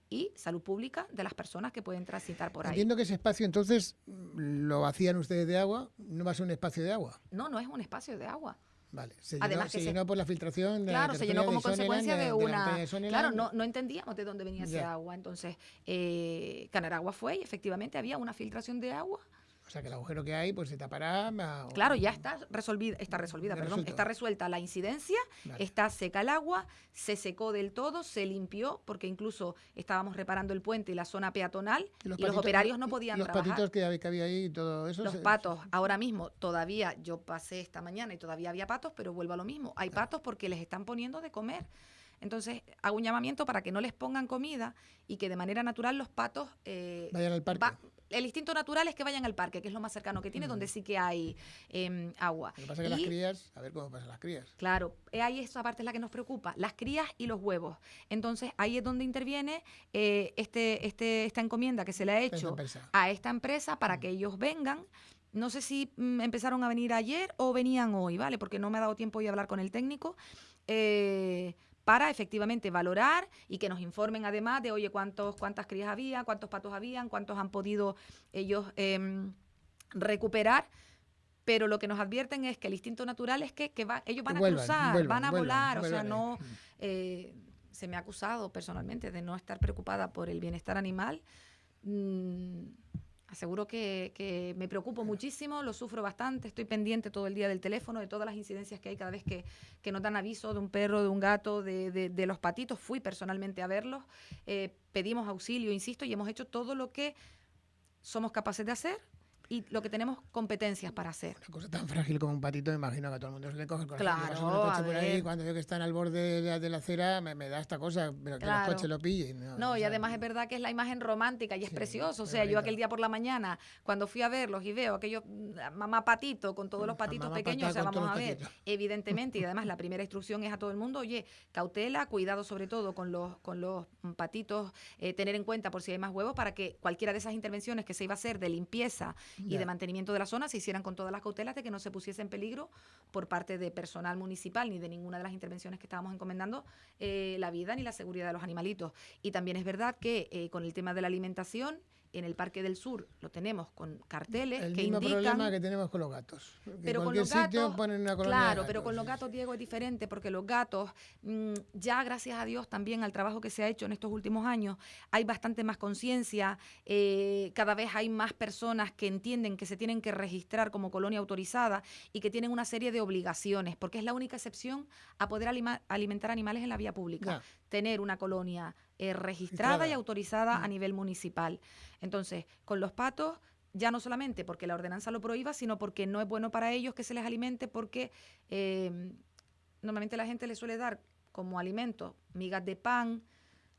y salud pública de las personas que pueden transitar por ahí. Entiendo que ese espacio, entonces, ¿lo vacían ustedes de agua? ¿No va a ser un espacio de agua? No es un espacio de agua. Vale, se llenó por la filtración. Claro, se llenó como consecuencia de una... Claro, no entendíamos de dónde venía ese agua. Entonces, Canaragua fue y efectivamente había una filtración de agua. O sea, que el agujero que hay, pues se tapará. Claro, ya está resuelta la incidencia, está seca el agua, se secó del todo, se limpió, porque incluso estábamos reparando el puente y la zona peatonal y los operarios no podían trabajar. Los patitos que había ahí y todo eso. Los patos, ahora mismo todavía, yo pasé esta mañana y todavía había patos, pero vuelvo a lo mismo. Hay patos porque les están poniendo de comer. Entonces, hago un llamamiento para que no les pongan comida y que de manera natural los patos vayan al parque. El instinto natural es que vayan al parque, que es lo más cercano que tiene, donde sí que hay agua. Lo que pasa es que las crías, a ver cómo pasan las crías. Claro, ahí esa parte es la que nos preocupa, las crías y los huevos. Entonces, ahí es donde interviene esta encomienda que se le ha hecho a esta empresa para que ellos vengan. No sé si empezaron a venir ayer o venían hoy, ¿vale? Porque no me ha dado tiempo de hablar con el técnico. Para efectivamente valorar y que nos informen además de, oye, cuántas crías había, cuántos patos habían, cuántos han podido ellos recuperar. Pero lo que nos advierten es que el instinto natural es que ellos van a cruzar, van a volar. O sea, no... se me ha acusado personalmente de no estar preocupada por el bienestar animal. Aseguro que me preocupo muchísimo, lo sufro bastante, estoy pendiente todo el día del teléfono, de todas las incidencias que hay cada vez que nos dan aviso de un perro, de un gato, de los patitos. Fui personalmente a verlos, pedimos auxilio, insisto, y hemos hecho todo lo que somos capaces de hacer y lo que tenemos competencias para hacer. Una cosa tan frágil como un patito, me imagino que a todo el mundo se le coge el corazón. Claro, yo paso con el coche por ahí, cuando veo que están al borde de la acera, me da esta cosa, pero que los coches lo pillen. No, y además es verdad que es la imagen romántica y es precioso. O sea, yo aquel día por la mañana, cuando fui a verlos y veo aquellos mamá patito con todos los patitos pequeños, o sea, vamos a ver, evidentemente, y además la primera instrucción es a todo el mundo, oye, cautela, cuidado sobre todo con los patitos, tener en cuenta por si hay más huevos, para que cualquiera de esas intervenciones que se iba a hacer de limpieza y de mantenimiento de la zona se hicieran con todas las cautelas de que no se pusiese en peligro por parte de personal municipal ni de ninguna de las intervenciones que estábamos encomendando la vida ni la seguridad de los animalitos. Y también es verdad que con el tema de la alimentación en el Parque del Sur lo tenemos con carteles El que mismo indican... problema que tenemos con los gatos. Que Pero con cualquier los sitio gatos, ponen una colonia claro, de pero con gatos. los gatos, Diego, es diferente porque los gatos, ya gracias a Dios también al trabajo que se ha hecho en estos últimos años, hay bastante más conciencia, cada vez hay más personas que entienden que se tienen que registrar como colonia autorizada y que tienen una serie de obligaciones, porque es la única excepción a poder alimentar animales en la vía pública, Ya. tener una colonia registrada y autorizada a nivel municipal. Entonces, con los patos, ya no solamente porque la ordenanza lo prohíba, sino porque no es bueno para ellos que se les alimente, porque normalmente la gente les suele dar como alimento migas de pan.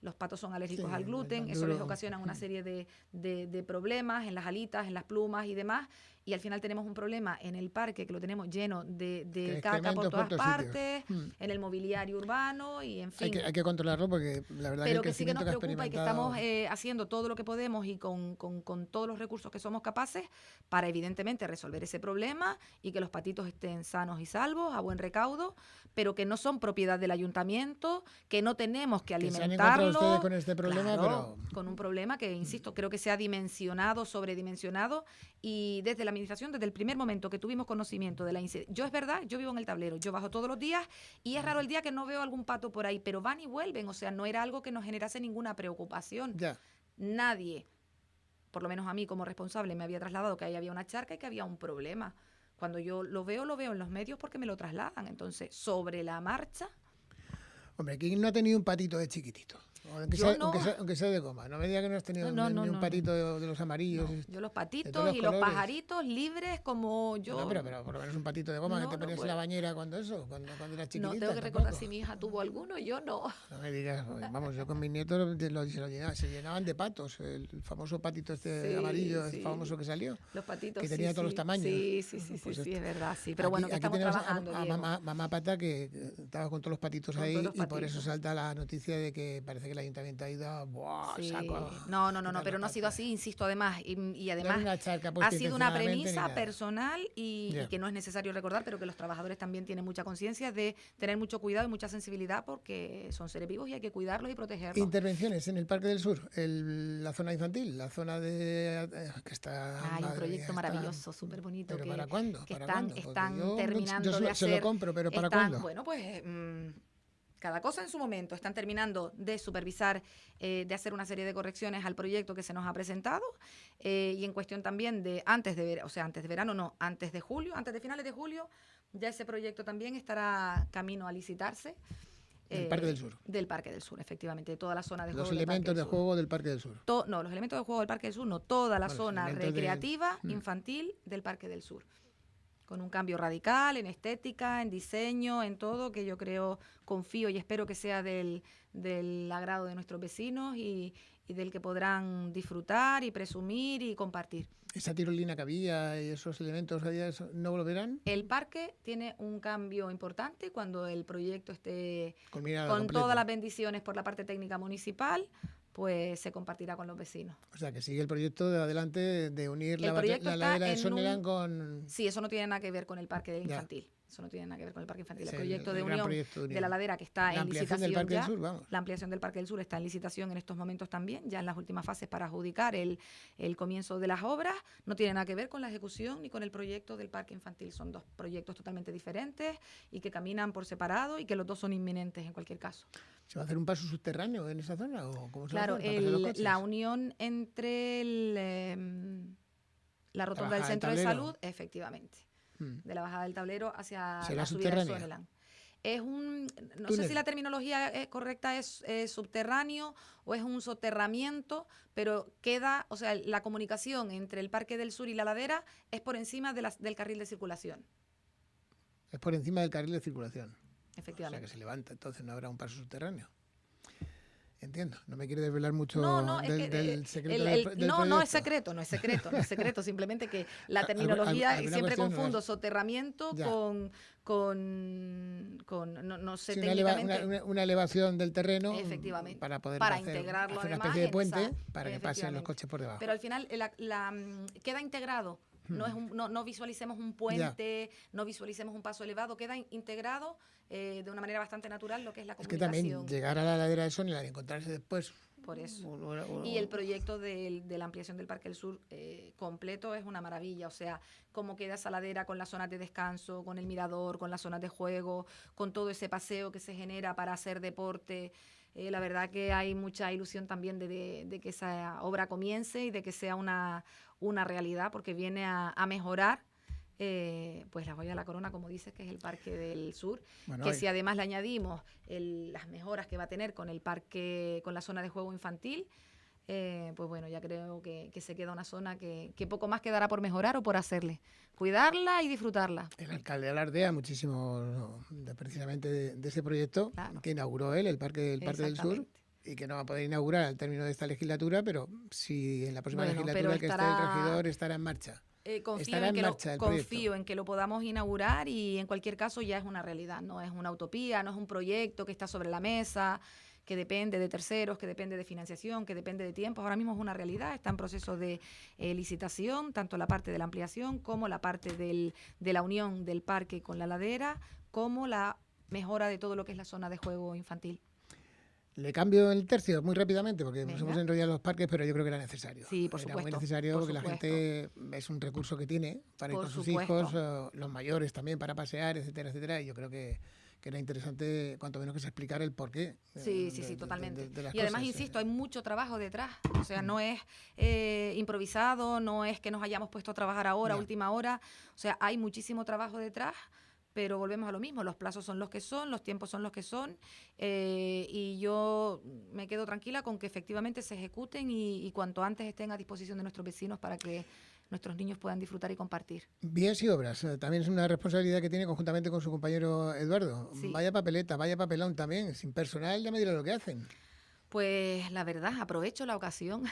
Los patos son alérgicos al gluten, eso les ocasiona una serie de problemas en las alitas, en las plumas y demás. Y al final tenemos un problema en el parque, que lo tenemos lleno de caca por todas partes, en el mobiliario urbano y en fin. Hay que controlarlo porque la verdad Pero que que sí que nos preocupa y que experimentado... estamos haciendo todo lo que podemos y con todos los recursos que somos capaces para evidentemente resolver ese problema y que los patitos estén sanos y salvos, a buen recaudo, pero que no son propiedad del ayuntamiento, que no tenemos que alimentarlos. ¿Se han encontrado ustedes con este problema? Claro, con un problema que, insisto, creo que se ha dimensionado, sobredimensionado, y desde la administración, desde el primer momento que tuvimos conocimiento de la incidencia. Yo, es verdad, yo vivo en el Tablero, yo bajo todos los días y es raro el día que no veo algún pato por ahí, pero van y vuelven, o sea, no era algo que nos generase ninguna preocupación. Ya. Nadie, por lo menos a mí como responsable, me había trasladado que ahí había una charca y que había un problema. Cuando yo lo veo en los medios porque me lo trasladan. Entonces, sobre la marcha... Hombre, ¿quién no ha tenido un patito de chiquitito? Aunque sea de goma. No me diga que no has tenido ni un patito de los amarillos. No. Yo los patitos y los pajaritos libres como yo... No, pero por lo menos un patito de goma que te ponías en la bañera cuando eras chiquitita. No, tengo que recordar si mi hija tuvo alguno, yo no. No me digas, vamos, yo con mis nietos se llenaban de patos. El famoso patito amarillo, el famoso que salió. Los patitos, que tenía todos los tamaños. Sí, es verdad, sí. Pero bueno, que estamos trabajando, a mamá Pata, que estaba con todos los patitos ahí y por eso salta la noticia de que parece que el ayuntamiento ha ido a saco. No, pero no ha sido así, insisto, además, y además ha sido una premisa personal y que no es necesario recordar, pero que los trabajadores también tienen mucha conciencia de tener mucho cuidado y mucha sensibilidad porque son seres vivos y hay que cuidarlos y protegerlos. Intervenciones en el Parque del Sur, la zona infantil, la zona de... que está... Hay un proyecto maravilloso, súper bonito. ¿Pero para cuándo? Que están terminando de hacer... Se lo compro, pero ¿para cuándo? Bueno, pues... cada cosa en su momento. Están terminando de supervisar, de hacer una serie de correcciones al proyecto que se nos ha presentado y en cuestión también de antes de julio, antes de finales de julio, ya ese proyecto también estará camino a licitarse. Del Parque del Sur. Del Parque del Sur, efectivamente, de toda la zona de juego. Los elementos de juego del Parque del Sur. No, los elementos de juego del Parque del Sur, no, toda la zona recreativa, infantil del Parque del Sur. Con un cambio radical en estética, en diseño, en todo, que yo creo, confío y espero que sea del agrado de nuestros vecinos y del que podrán disfrutar y presumir y compartir. ¿Esa tirolina que había y esos elementos no volverán? El parque tiene un cambio importante cuando el proyecto esté con completa. Todas las bendiciones por la parte técnica municipal, pues se compartirá con los vecinos. O sea, que sigue el proyecto de adelante de unir la ladera de Soneland con... Sí, eso no tiene nada que ver con el parque infantil. Eso no tiene nada que ver con el parque infantil. El proyecto de unión de la ladera que está en licitación ya. La ampliación del Parque del Sur está en licitación en estos momentos también, ya en las últimas fases para adjudicar el comienzo de las obras. No tiene nada que ver con la ejecución ni con el proyecto del parque infantil. Son dos proyectos totalmente diferentes y que caminan por separado y que los dos son inminentes en cualquier caso. ¿Se va a hacer un paso subterráneo en esa zona? ¿O cómo se claro, va a hacer la unión entre la rotonda del centro de salud, efectivamente, de la bajada del Tablero hacia la subida del Soneland. No sé si la terminología correcta es subterráneo o es un soterramiento, pero queda, o sea, la comunicación entre el Parque del Sur y la ladera es por encima del carril de circulación. Es por encima del carril de circulación. Efectivamente. O sea, que se levanta, entonces no habrá un paso subterráneo. Entiendo, no me quiere desvelar mucho del secreto del proyecto. No es secreto, simplemente que la terminología, siempre confundo soterramiento con no sé, sí, técnicamente. una elevación del terreno efectivamente, para poder integrarlo hacer una especie de puente para que pasen los coches por debajo. Pero al final queda integrado. No visualicemos un puente, no visualicemos un paso elevado, queda integrado de una manera bastante natural lo que es la comunicación. Es que también llegar a la ladera de Soneland y encontrarse después Por eso. Y el proyecto de la ampliación del Parque del Sur completo es una maravilla. O sea, cómo queda esa ladera con las zonas de descanso, con el mirador, con las zonas de juego, con todo ese paseo que se genera para hacer deporte. La verdad que hay mucha ilusión también de que esa obra comience y de que sea una realidad, porque viene a mejorar pues la joya de la corona, como dices, que es el Parque del Sur, bueno, que si además le añadimos las mejoras que va a tener con el parque, con la zona de juego infantil, pues bueno, ya creo que se queda una zona que poco más quedará por mejorar o por hacerle. Cuidarla y disfrutarla. El alcalde alardea muchísimo precisamente de ese proyecto, claro, que inauguró él, el Parque del Sur, y que no va a poder inaugurar al término de esta legislatura, pero si en la próxima legislatura que esté el regidor estará en marcha. Confío en que lo podamos inaugurar y en cualquier caso ya es una realidad, no es una utopía, no es un proyecto que está sobre la mesa, que depende de terceros, que depende de financiación, que depende de tiempos. Ahora mismo es una realidad, está en proceso de licitación, tanto la parte de la ampliación como la parte de la unión del parque con la ladera, como la mejora de todo lo que es la zona de juego infantil. Le cambio el tercio muy rápidamente porque nos hemos enrollado en los parques, pero yo creo que era necesario. Sí, por supuesto. Era muy necesario porque la gente es un recurso que tiene para ir con sus hijos, los mayores también para pasear, etcétera, etcétera. Y yo creo que era interesante, cuanto menos, que se explicara el porqué. Sí, totalmente. Y además, insisto, hay mucho trabajo detrás. O sea, no es improvisado, no es que nos hayamos puesto a trabajar ahora, a última hora. O sea, hay muchísimo trabajo detrás. Pero volvemos a lo mismo, los plazos son los que son, los tiempos son los que son, y yo me quedo tranquila con que efectivamente se ejecuten y cuanto antes estén a disposición de nuestros vecinos para que nuestros niños puedan disfrutar y compartir. Vías y obras, también es una responsabilidad que tiene conjuntamente con su compañero Eduardo. Sí. Vaya papeleta, vaya papelón también, sin personal ya me dirá lo que hacen. Pues la verdad, aprovecho la ocasión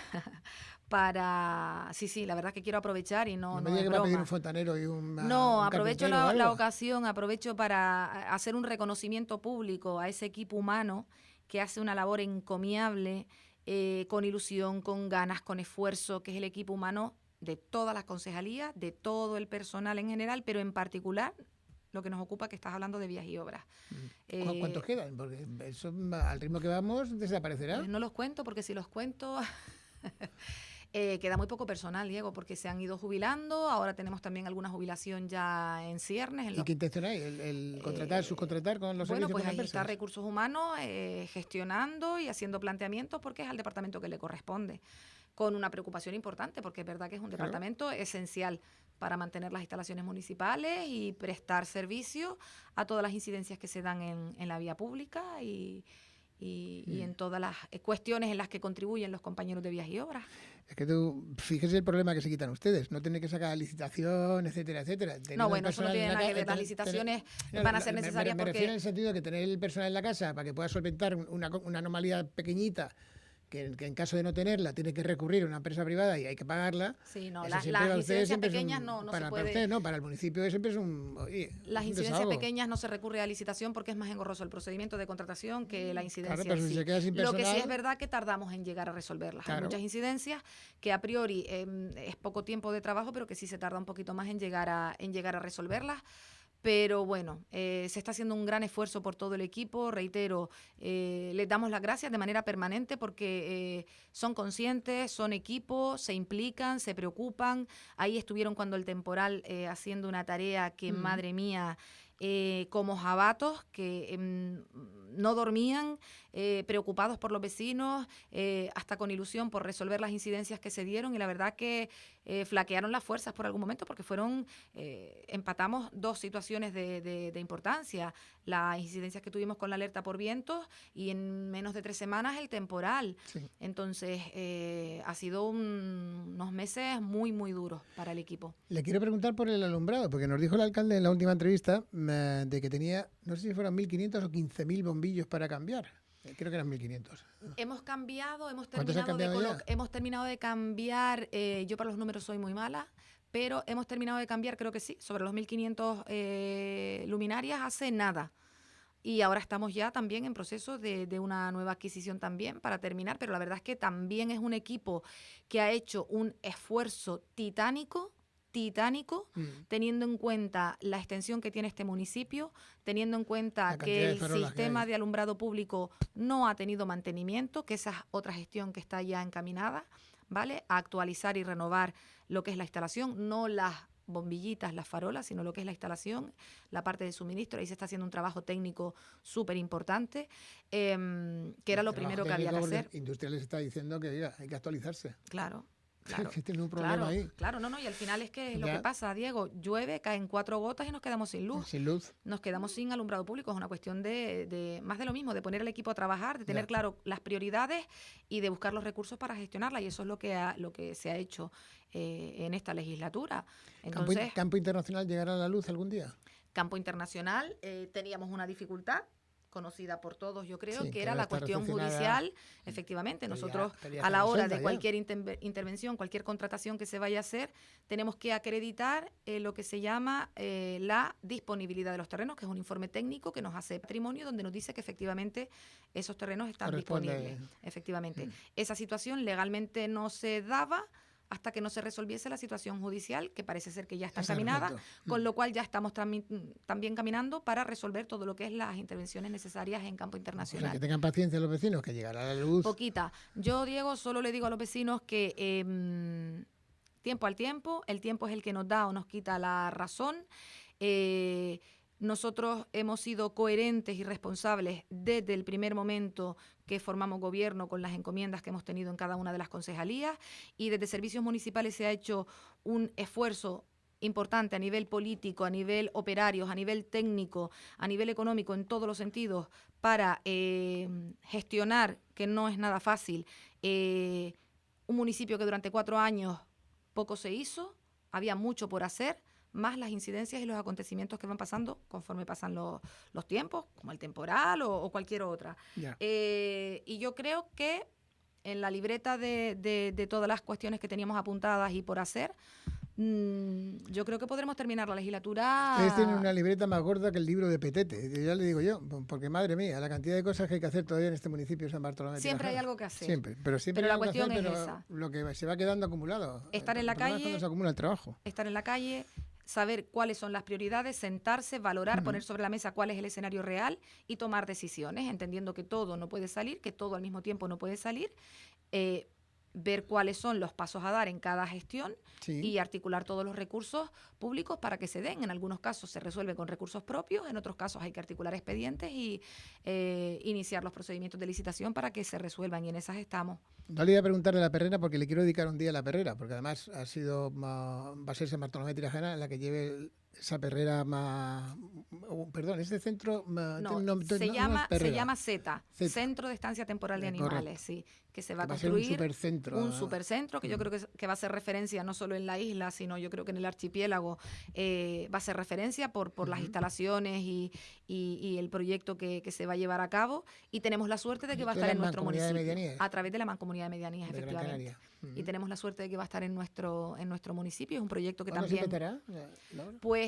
para... Sí, la verdad que quiero aprovechar y no me diga que va a pedir un fontanero y un No, aprovecho la ocasión, aprovecho para hacer un reconocimiento público a ese equipo humano que hace una labor encomiable, con ilusión, con ganas, con esfuerzo, que es el equipo humano de todas las concejalías, de todo el personal en general, pero en particular lo que nos ocupa, que estás hablando de vías y obras. ¿Cuántos quedan? Porque eso, al ritmo que vamos, desaparecerá. Pues no los cuento, porque si los cuento... queda muy poco personal, Diego, porque se han ido jubilando. Ahora tenemos también alguna jubilación ya en ciernes. ¿Y qué intención hay? ¿El contratar, subcontratar con los servicios? Bueno, pues ahí está Recursos Humanos gestionando y haciendo planteamientos, porque es al departamento que le corresponde, con una preocupación importante, porque es verdad que es un departamento esencial para mantener las instalaciones municipales y prestar servicio a todas las incidencias que se dan en la vía pública y en todas las cuestiones en las que contribuyen los compañeros de vías y obras. Es que tú, fíjese el problema que se quitan ustedes, no tienen que sacar licitación, etcétera, etcétera. No, bueno, eso no tiene nada que ver, las licitaciones van a ser necesarias me porque... refiero en el sentido de que tener el personal en la casa para que pueda solventar una anomalía pequeñita, que en caso de no tenerla tiene que recurrir a una empresa privada y hay que pagarla. Sí, no, las incidencias pequeñas no se puede... Para usted, no, para el municipio siempre es un... Las incidencias pequeñas no se recurre a licitación porque es más engorroso el procedimiento de contratación que la incidencia. Claro, pero si se queda sin personal... Lo que sí es verdad que tardamos en llegar a resolverlas. Claro. Hay muchas incidencias que a priori es poco tiempo de trabajo, pero que sí se tarda un poquito más en llegar a resolverlas. Pero bueno, se está haciendo un gran esfuerzo por todo el equipo, reitero, les damos las gracias de manera permanente porque son conscientes, son equipo, se implican, se preocupan. Ahí estuvieron cuando el temporal haciendo una tarea que, madre mía, como jabatos, que no dormían, preocupados por los vecinos, hasta con ilusión por resolver las incidencias que se dieron, y la verdad que flaquearon las fuerzas por algún momento porque empatamos dos situaciones de importancia, las incidencias que tuvimos con la alerta por vientos y en menos de 3 semanas el temporal. Sí. Entonces ha sido unos meses muy, muy duros para el equipo. Le quiero preguntar por el alumbrado, porque nos dijo el alcalde en la última entrevista de que tenía, no sé si fueron 1.500 o 15.000 bombillos para cambiar. Creo que eran 1.500. Hemos cambiado, hemos terminado de cambiar, yo para los números soy muy mala, pero hemos terminado de cambiar, creo que sí, sobre los 1.500 luminarias hace nada. Y ahora estamos ya también en proceso de una nueva adquisición también para terminar, pero la verdad es que también es un equipo que ha hecho un esfuerzo titánico titánico, teniendo en cuenta la extensión que tiene este municipio, teniendo en cuenta que el sistema de alumbrado público no ha tenido mantenimiento, que esa es otra gestión que está ya encaminada, ¿vale? A actualizar y renovar lo que es la instalación, no las bombillitas, las farolas, sino lo que es la instalación, la parte de suministro. Ahí se está haciendo un trabajo técnico súper importante, que era lo primero que había que hacer. Industriales está diciendo que oiga, hay que actualizarse. Claro. Claro, que tiene un problema ahí. Claro, no, y al final es que es lo que pasa, Diego, llueve, caen 4 gotas y nos quedamos sin luz. Sin luz. Nos quedamos sin alumbrado público, es una cuestión de más de lo mismo, de poner al equipo a trabajar, de tener claro las prioridades y de buscar los recursos para gestionarla, y eso es lo que se ha hecho en esta legislatura. Entonces, ¿Campo internacional llegará a la luz algún día? Campo internacional, teníamos una dificultad conocida por todos, yo creo, que era la cuestión judicial. Efectivamente, nosotros a la hora de cualquier intervención, cualquier contratación que se vaya a hacer, tenemos que acreditar lo que se llama la disponibilidad de los terrenos, que es un informe técnico que nos hace patrimonio, donde nos dice que efectivamente esos terrenos están disponibles. Efectivamente. Esa situación legalmente no se daba hasta que no se resolviese la situación judicial, que parece ser que ya está encaminada, con lo cual ya estamos también caminando para resolver todo lo que es las intervenciones necesarias en campo internacional. O sea, que tengan paciencia los vecinos, que llegará la luz. Poquita. Yo, Diego, solo le digo a los vecinos que tiempo al tiempo, el tiempo es el que nos da o nos quita la razón. Nosotros hemos sido coherentes y responsables desde el primer momento que formamos gobierno con las encomiendas que hemos tenido en cada una de las concejalías, y desde servicios municipales se ha hecho un esfuerzo importante a nivel político, a nivel operarios, a nivel técnico, a nivel económico, en todos los sentidos, para gestionar, que no es nada fácil, un municipio que durante 4 años poco se hizo, había mucho por hacer, más las incidencias y los acontecimientos que van pasando conforme pasan los tiempos, como el temporal o cualquier otra. Y yo creo que en la libreta de todas las cuestiones que teníamos apuntadas y por hacer, yo creo que podremos terminar la legislatura. Ustedes tienen una libreta más gorda que el libro de Petete, ya le digo yo, porque madre mía, la cantidad de cosas que hay que hacer todavía en este municipio de San Bartolomé. Siempre hay algo que hacer. Siempre la cuestión es esa. Lo que se va quedando acumulado. Estar en la calle. Cuando se acumula el trabajo. Estar en la calle, saber cuáles son las prioridades, sentarse, valorar, poner sobre la mesa cuál es el escenario real y tomar decisiones, entendiendo que todo no puede salir, que todo al mismo tiempo no puede salir, ver cuáles son los pasos a dar en cada gestión y articular todos los recursos públicos para que se den. En algunos casos se resuelve con recursos propios, en otros casos hay que articular expedientes y iniciar los procedimientos de licitación para que se resuelvan, y en esas estamos. No le iba a preguntarle a la perrera porque le quiero dedicar un día a la perrera, porque además va a ser San Bartolomé Tirajana en la que lleve esa perrera más... Perdón, ese centro... Se llama ZETA, Centro de Estancia Temporal de Animales, sí, que se va a construir un supercentro que yo creo que va a ser referencia no solo en la isla, sino yo creo que en el archipiélago va a ser referencia por las instalaciones y el proyecto que se va a llevar a cabo, y tenemos la suerte de que va a estar en nuestro municipio a través de la Mancomunidad de Medianías, efectivamente. Y tenemos la suerte de que va a estar en nuestro municipio. Es un proyecto que también... ¿Cuándo se empezará? Pues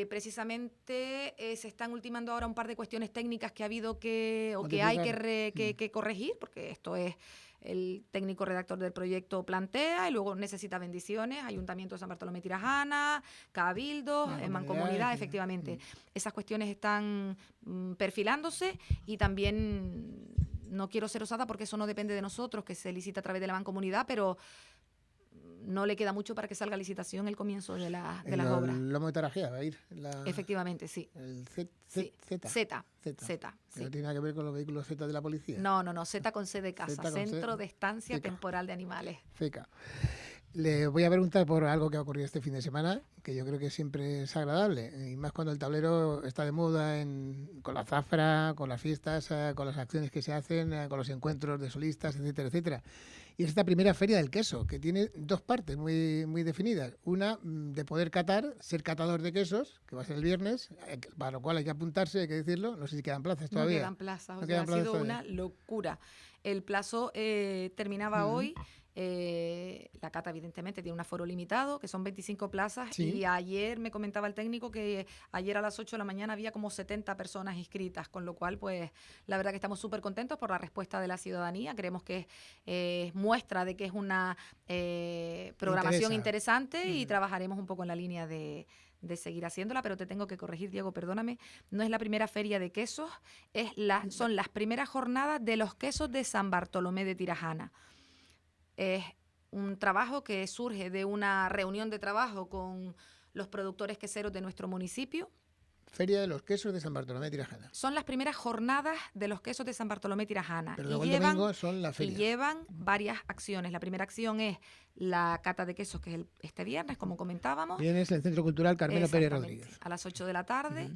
precisamente se están ultimando ahora un par de cuestiones técnicas que ha habido que hay que corregir, porque esto es el técnico redactor del proyecto plantea y luego necesita bendiciones, Ayuntamiento de San Bartolomé Tirajana, Cabildo, Mancomunidad, efectivamente. Esas cuestiones están perfilándose, y también no quiero ser osada porque eso no depende de nosotros, que se licita a través de la Mancomunidad, pero no le queda mucho para que salga a licitación el comienzo de las obras. El lomo de Tarajea va a ir. Efectivamente, sí. El Z. ¿No tiene nada que ver con los vehículos Z de la policía? No, Z con C de casa, Centro de Estancia Temporal de Animales. CECA. Le voy a preguntar por algo que ha ocurrido este fin de semana, que yo creo que siempre es agradable, y más cuando el tablero está de moda con la zafra, con las fiestas, con las acciones que se hacen, con los encuentros de solistas, etcétera, etcétera. Y es esta primera Feria del Queso, que tiene 2 partes muy, muy definidas. Una, de poder ser catador de quesos, que va a ser el viernes, para lo cual hay que apuntarse, hay que decirlo. No sé si quedan plazas todavía. No quedan plazas, ha sido una locura. El plazo terminaba hoy. La cata evidentemente tiene un aforo limitado, que son 25 plazas, y ayer me comentaba el técnico que ayer a las 8 de la mañana había como 70 personas inscritas, con lo cual pues la verdad que estamos súper contentos por la respuesta de la ciudadanía. Creemos que es muy muestra de que es una programación interesante y trabajaremos un poco en la línea de seguir haciéndola, pero te tengo que corregir, Diego, perdóname, no es la primera feria de quesos, son las primeras jornadas de los quesos de San Bartolomé de Tirajana. Es un trabajo que surge de una reunión de trabajo con los productores queseros de nuestro municipio. Feria de los quesos de San Bartolomé de Tirajana. Son las primeras jornadas de los quesos de San Bartolomé de Tirajana. Pero luego el domingo son la feria. Y llevan varias acciones. La primera acción es la cata de quesos, que es este viernes, como comentábamos. Vienes en el Centro Cultural Carmelo Pérez Rodríguez. A las 8 de la tarde.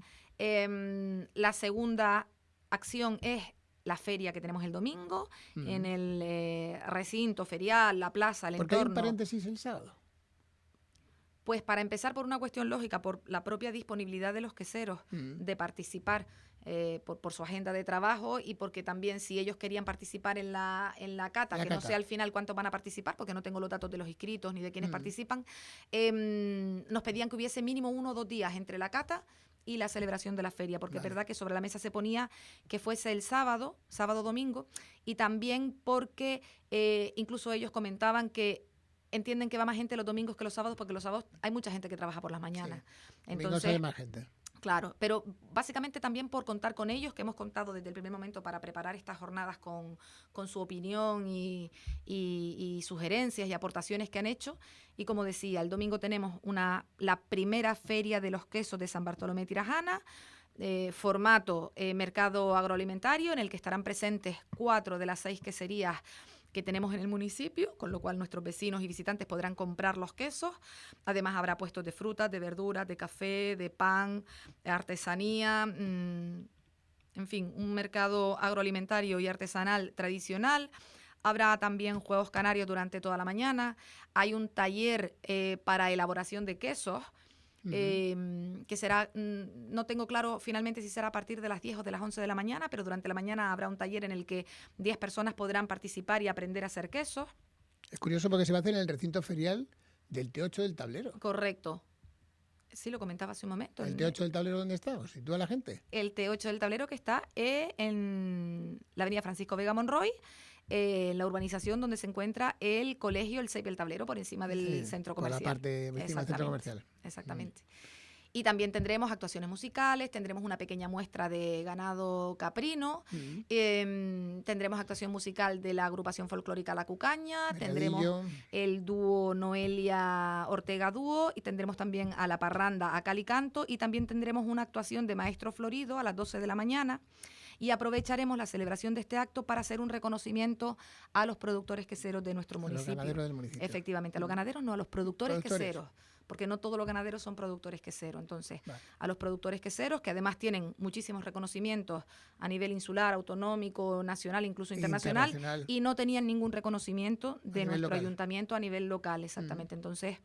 La segunda acción es la feria que tenemos el domingo, en el recinto ferial, la plaza, el entorno. ¿Por qué hay un paréntesis el sábado? Pues para empezar, por una cuestión lógica, por la propia disponibilidad de los queseros de participar, por su agenda de trabajo, y porque también si ellos querían participar en la cata, no sé al final cuántos van a participar, porque no tengo los datos de los inscritos ni de quienes participan, nos pedían que hubiese mínimo 1 o 2 días entre la cata y la celebración de la feria, porque es verdad que sobre la mesa se ponía que fuese el sábado, domingo, y también porque incluso ellos comentaban que entienden que va más gente los domingos que los sábados, porque los sábados hay mucha gente que trabaja por las mañanas. Sí. Entonces hay más gente. Claro, pero básicamente también por contar con ellos, que hemos contado desde el primer momento para preparar estas jornadas con su opinión y sugerencias y aportaciones que han hecho. Y como decía, el domingo tenemos la primera feria de los quesos de San Bartolomé de Tirajana, formato mercado agroalimentario, en el que estarán presentes 4 de las 6 queserías que tenemos en el municipio, con lo cual nuestros vecinos y visitantes podrán comprar los quesos. Además habrá puestos de frutas, de verduras, de café, de pan, de artesanía, en fin, un mercado agroalimentario y artesanal tradicional. Habrá también juegos canarios durante toda la mañana. Hay un taller para elaboración de quesos, que será, no tengo claro finalmente si será a partir de las 10 o de las 11 de la mañana, pero durante la mañana habrá un taller en el que 10 personas podrán participar y aprender a hacer quesos. Es curioso porque se va a hacer en el recinto ferial del T8 del Tablero. Correcto. Sí, lo comentaba hace un momento. ¿El T8 del Tablero dónde está? ¿O sitúa la gente? El T8 del Tablero, que está en la avenida Francisco Vega Monroy, en la urbanización donde se encuentra el colegio El Ceipe del Tablero, por encima del centro comercial. Por la parte encima del centro comercial. Exactamente. Y también tendremos actuaciones musicales, tendremos una pequeña muestra de ganado caprino, tendremos actuación musical de la agrupación folclórica La Cucaña, tendremos el dúo Noelia Ortega Dúo, y tendremos también a La Parranda, a Calicanto, y también tendremos una actuación de Maestro Florido a las 12 de la mañana. Y aprovecharemos la celebración de este acto para hacer un reconocimiento a los productores queseros de nuestro municipio. A los ganaderos del municipio. Efectivamente, a los ganaderos no, a los productores queseros, porque no todos los ganaderos son productores queseros. Entonces, a los productores queseros, que además tienen muchísimos reconocimientos a nivel insular, autonómico, nacional, incluso internacional, y no tenían ningún reconocimiento de nuestro ayuntamiento a nivel local, exactamente. Entonces,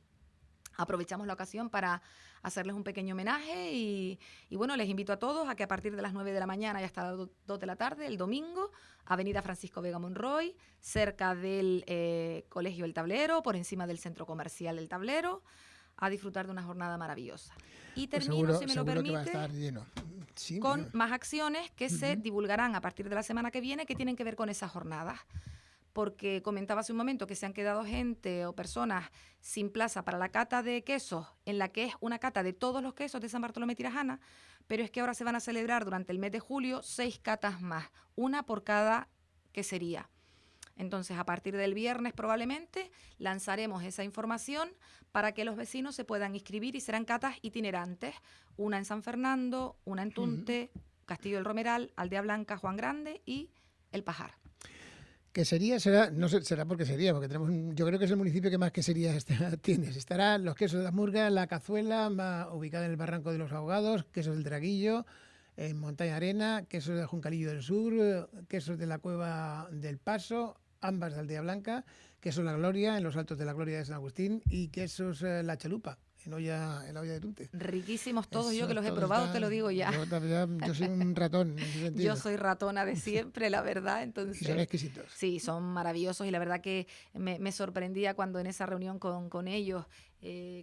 aprovechamos la ocasión para hacerles un pequeño homenaje y bueno, les invito a todos a que a partir de las 9 de la mañana y hasta las 2 de la tarde, el domingo, avenida Francisco Vega Monroy, cerca del Colegio El Tablero, por encima del Centro Comercial El Tablero, a disfrutar de una jornada maravillosa. Y termino, si me lo permite, que va a estar lleno. Sí, con más acciones que se divulgarán a partir de la semana que viene, que tienen que ver con esas jornadas. Porque comentaba hace un momento que se han quedado gente o personas sin plaza para la cata de quesos, en la que es una cata de todos los quesos de San Bartolomé de Tirajana, pero es que ahora se van a celebrar durante el mes de julio 6 catas más, una por cada quesería. Entonces, a partir del viernes probablemente lanzaremos esa información para que los vecinos se puedan inscribir, y serán catas itinerantes, una en San Fernando, una en Tunte, Castillo del Romeral, Aldea Blanca, Juan Grande y El Pajar. Quesería será, no sé, será por quesería, porque tenemos, yo creo que es el municipio que más queserías tienes. Estarán los quesos de la Murga, La Cazuela, ubicada en el Barranco de los Ahogados, quesos del Draguillo, en Montaña Arena, quesos del Juncalillo del Sur, quesos de la Cueva del Paso, ambas de Aldea Blanca, quesos La Gloria, en los Altos de la Gloria de San Agustín, y quesos La Chalupa, en la olla de Tunte. Riquísimos todos, yo que los he probado, te lo digo ya. Yo soy un ratón en ese sentido. Yo soy ratona de siempre, la verdad. Entonces, y son exquisitos. Sí, son maravillosos, y la verdad que me sorprendía cuando en esa reunión con ellos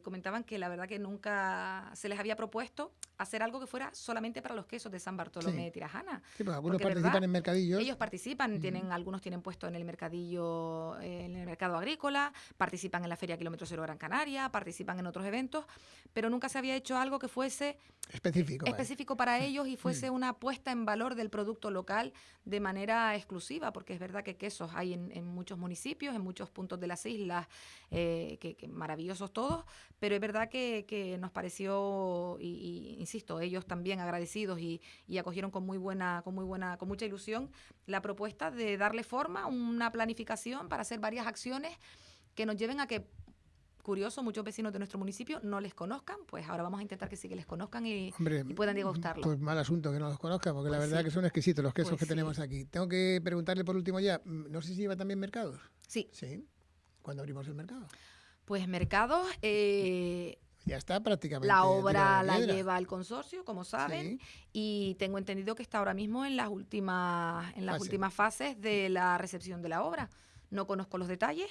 comentaban que la verdad que nunca se les había propuesto hacer algo que fuera solamente para los quesos de San Bartolomé de Tirajana. Sí, pues algunos Porque, participan ¿verdad? en mercadillos. Ellos participan, algunos tienen puesto en el mercadillo, en el mercado agrícola, participan en la Feria Kilómetro Cero Gran Canaria, participan en otros eventos, pero nunca se había hecho algo que fuese específico para ellos y fuese una puesta en valor del producto local de manera exclusiva, porque es verdad que quesos hay en muchos municipios, en muchos puntos de las islas, que maravillosos todos, pero es verdad que nos pareció, y insisto, ellos también agradecidos y acogieron con mucha ilusión la propuesta de darle forma, una planificación para hacer varias acciones que nos lleven a que, curioso, muchos vecinos de nuestro municipio no les conozcan, pues ahora vamos a intentar que sí que les conozcan y puedan degustarlo. Pues mal asunto que no los conozcan, porque la verdad que son exquisitos los quesos que tenemos aquí. Tengo que preguntarle por último ya, no sé si lleva también mercados. Sí. ¿Cuándo abrimos el mercado? Pues mercados... ya está prácticamente. La obra la lleva el consorcio, como saben, y tengo entendido que está ahora mismo en las últimas fases de la recepción de la obra. No conozco los detalles,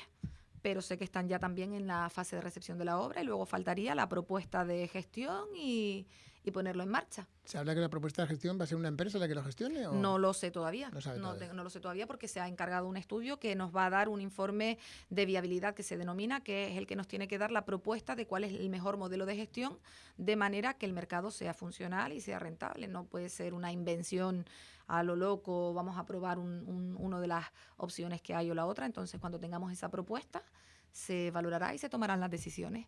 pero sé que están ya también en la fase de recepción de la obra y luego faltaría la propuesta de gestión y ponerlo en marcha. ¿Se habla que la propuesta de gestión va a ser una empresa la que lo gestione? ¿O? No lo sé todavía. No lo sé todavía porque se ha encargado un estudio que nos va a dar un informe de viabilidad que se denomina, que es el que nos tiene que dar la propuesta de cuál es el mejor modelo de gestión, de manera que el mercado sea funcional y sea rentable. No puede ser una invención a lo loco, vamos a probar una de las opciones que hay o la otra. Entonces, cuando tengamos esa propuesta, se valorará y se tomarán las decisiones.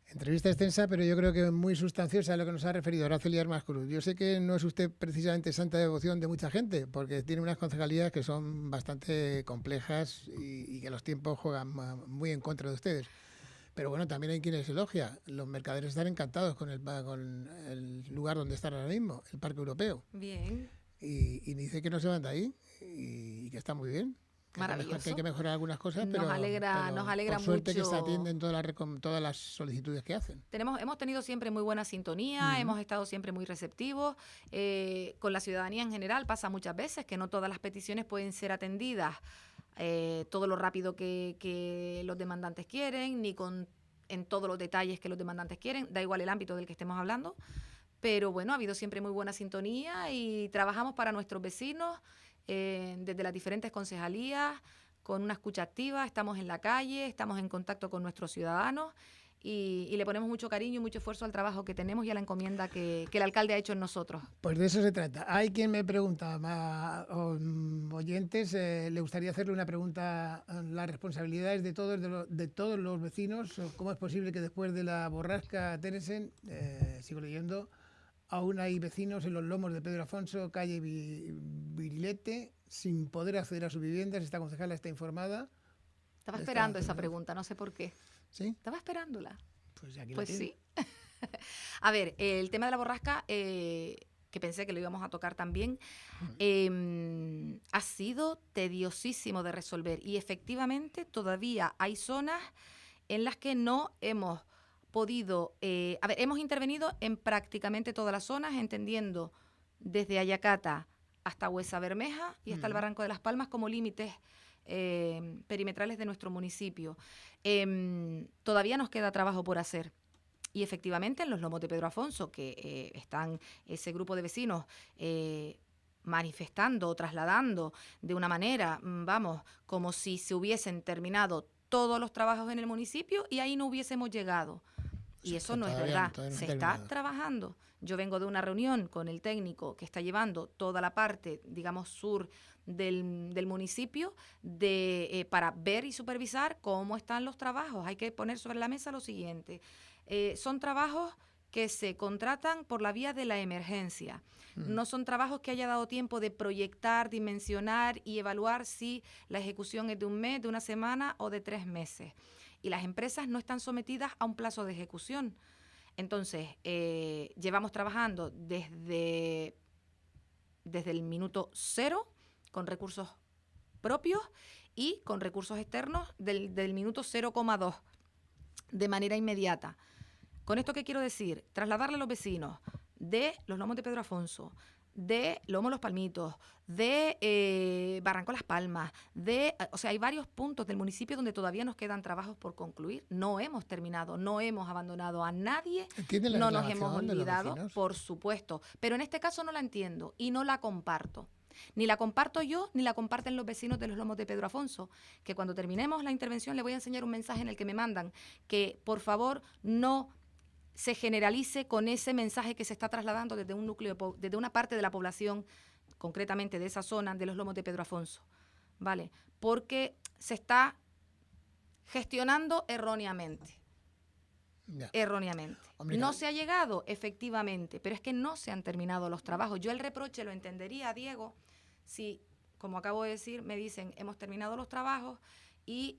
Entrevista extensa, pero yo creo que muy sustanciosa a lo que nos ha referido Araceli Armas Cruz. Yo sé que no es usted precisamente santa devoción de mucha gente, porque tiene unas concejalías que son bastante complejas y que los tiempos juegan muy en contra de ustedes. Pero bueno, también hay quienes elogia. Los mercaderes están encantados con el lugar donde están ahora mismo, el Parque Europeo. Bien. Y dice que no se van de ahí y que está muy bien. Maravilloso. Que hay que mejorar algunas cosas, pero nos alegra por suerte mucho que se atienden todas las solicitudes que hacen. Hemos tenido siempre muy buena sintonía, hemos estado siempre muy receptivos. Con la ciudadanía en general pasa muchas veces que no todas las peticiones pueden ser atendidas todo lo rápido que los demandantes quieren, ni en todos los detalles que los demandantes quieren, da igual el ámbito del que estemos hablando. Pero bueno, ha habido siempre muy buena sintonía y trabajamos para nuestros vecinos desde las diferentes concejalías, con una escucha activa, estamos en la calle, estamos en contacto con nuestros ciudadanos y le ponemos mucho cariño y mucho esfuerzo al trabajo que tenemos y a la encomienda que el alcalde ha hecho en nosotros. Pues de eso se trata. Hay quien me pregunta, oyentes, le gustaría hacerle una pregunta, las responsabilidades de todos los vecinos. ¿Cómo es posible que después de la borrasca Teresen, sigo leyendo, aún hay vecinos en los lomos de Pedro Afonso, calle Virilete, sin poder acceder a sus viviendas? Esta concejala está informada. Estaba esperando esa pregunta, no sé por qué. ¿Sí? Estaba esperándola. Pues aquí pues sí. A ver, el tema de la borrasca, que pensé que lo íbamos a tocar también, ha sido tediosísimo de resolver y efectivamente todavía hay zonas en las que no hemos podido, hemos intervenido en prácticamente todas las zonas, entendiendo desde Ayacata hasta Huesa Bermeja y hasta el Barranco de las Palmas como límites perimetrales de nuestro municipio. Todavía nos queda trabajo por hacer. Y efectivamente en los lomos de Pedro Afonso, que están ese grupo de vecinos manifestando o trasladando de una manera, como si se hubiesen terminado todos los trabajos en el municipio y ahí no hubiésemos llegado. Y eso no es verdad, se está trabajando. Yo vengo de una reunión con el técnico que está llevando toda la parte, digamos, sur del municipio para ver y supervisar cómo están los trabajos. Hay que poner sobre la mesa lo siguiente. Son trabajos que se contratan por la vía de la emergencia. No son trabajos que haya dado tiempo de proyectar, dimensionar y evaluar si la ejecución es de un mes, de una semana o de 3 meses. Y las empresas no están sometidas a un plazo de ejecución. Entonces, llevamos trabajando desde el minuto 0 con recursos propios y con recursos externos del minuto 0,2 de manera inmediata. ¿Con esto qué quiero decir? Trasladarle a los vecinos de los lomos de Pedro Afonso, de Lomo Los Palmitos, de Barranco Las Palmas, o sea, hay varios puntos del municipio donde todavía nos quedan trabajos por concluir. No hemos terminado, no hemos abandonado a nadie, ¿Entienden la no nos hemos reclamación de los olvidado, vecinos? por supuesto. Pero en este caso no la entiendo y no la comparto. Ni la comparto yo, ni la comparten los vecinos de los Lomos de Pedro Afonso, que cuando terminemos la intervención le voy a enseñar un mensaje en el que me mandan que, por favor, no se generalice con ese mensaje que se está trasladando desde un núcleo, desde una parte de la población, concretamente de esa zona, de los Lomos de Pedro Afonso, ¿vale? Porque se está gestionando erróneamente. Ya. Erróneamente. Hombre, No se ha llegado, efectivamente, pero es que no se han terminado los trabajos. Yo el reproche lo entendería, Diego, si, como acabo de decir, me dicen, hemos terminado los trabajos y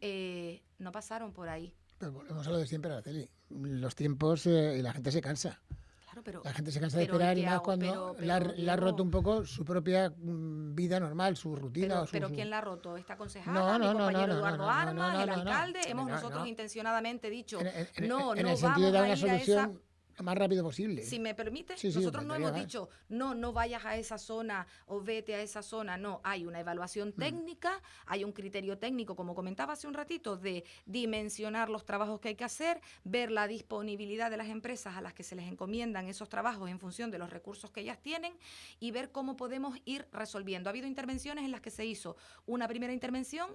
no pasaron por ahí. Pero volvemos a lo de siempre, Araceli. Los tiempos y la gente se cansa. Claro, pero, La gente se cansa de esperar y más cuando le ha roto un poco su propia vida normal, su rutina. Pero ¿quién la ha roto? ¿Esta concejala? No, mi compañero Eduardo Armas, no, el no, alcalde. no, Hemos no, nosotros no. intencionadamente dicho, En no el vamos sentido de dar a una ir a esa... solución lo más rápido posible. Si me permite, Sí, nosotros no hemos faltaría más. dicho, no vayas a esa zona o vete a esa zona. No, hay una evaluación técnica, hay un criterio técnico, como comentaba hace un ratito, de dimensionar los trabajos que hay que hacer, ver la disponibilidad de las empresas a las que se les encomiendan esos trabajos en función de los recursos que ellas tienen y ver cómo podemos ir resolviendo. Ha habido intervenciones en las que se hizo una primera intervención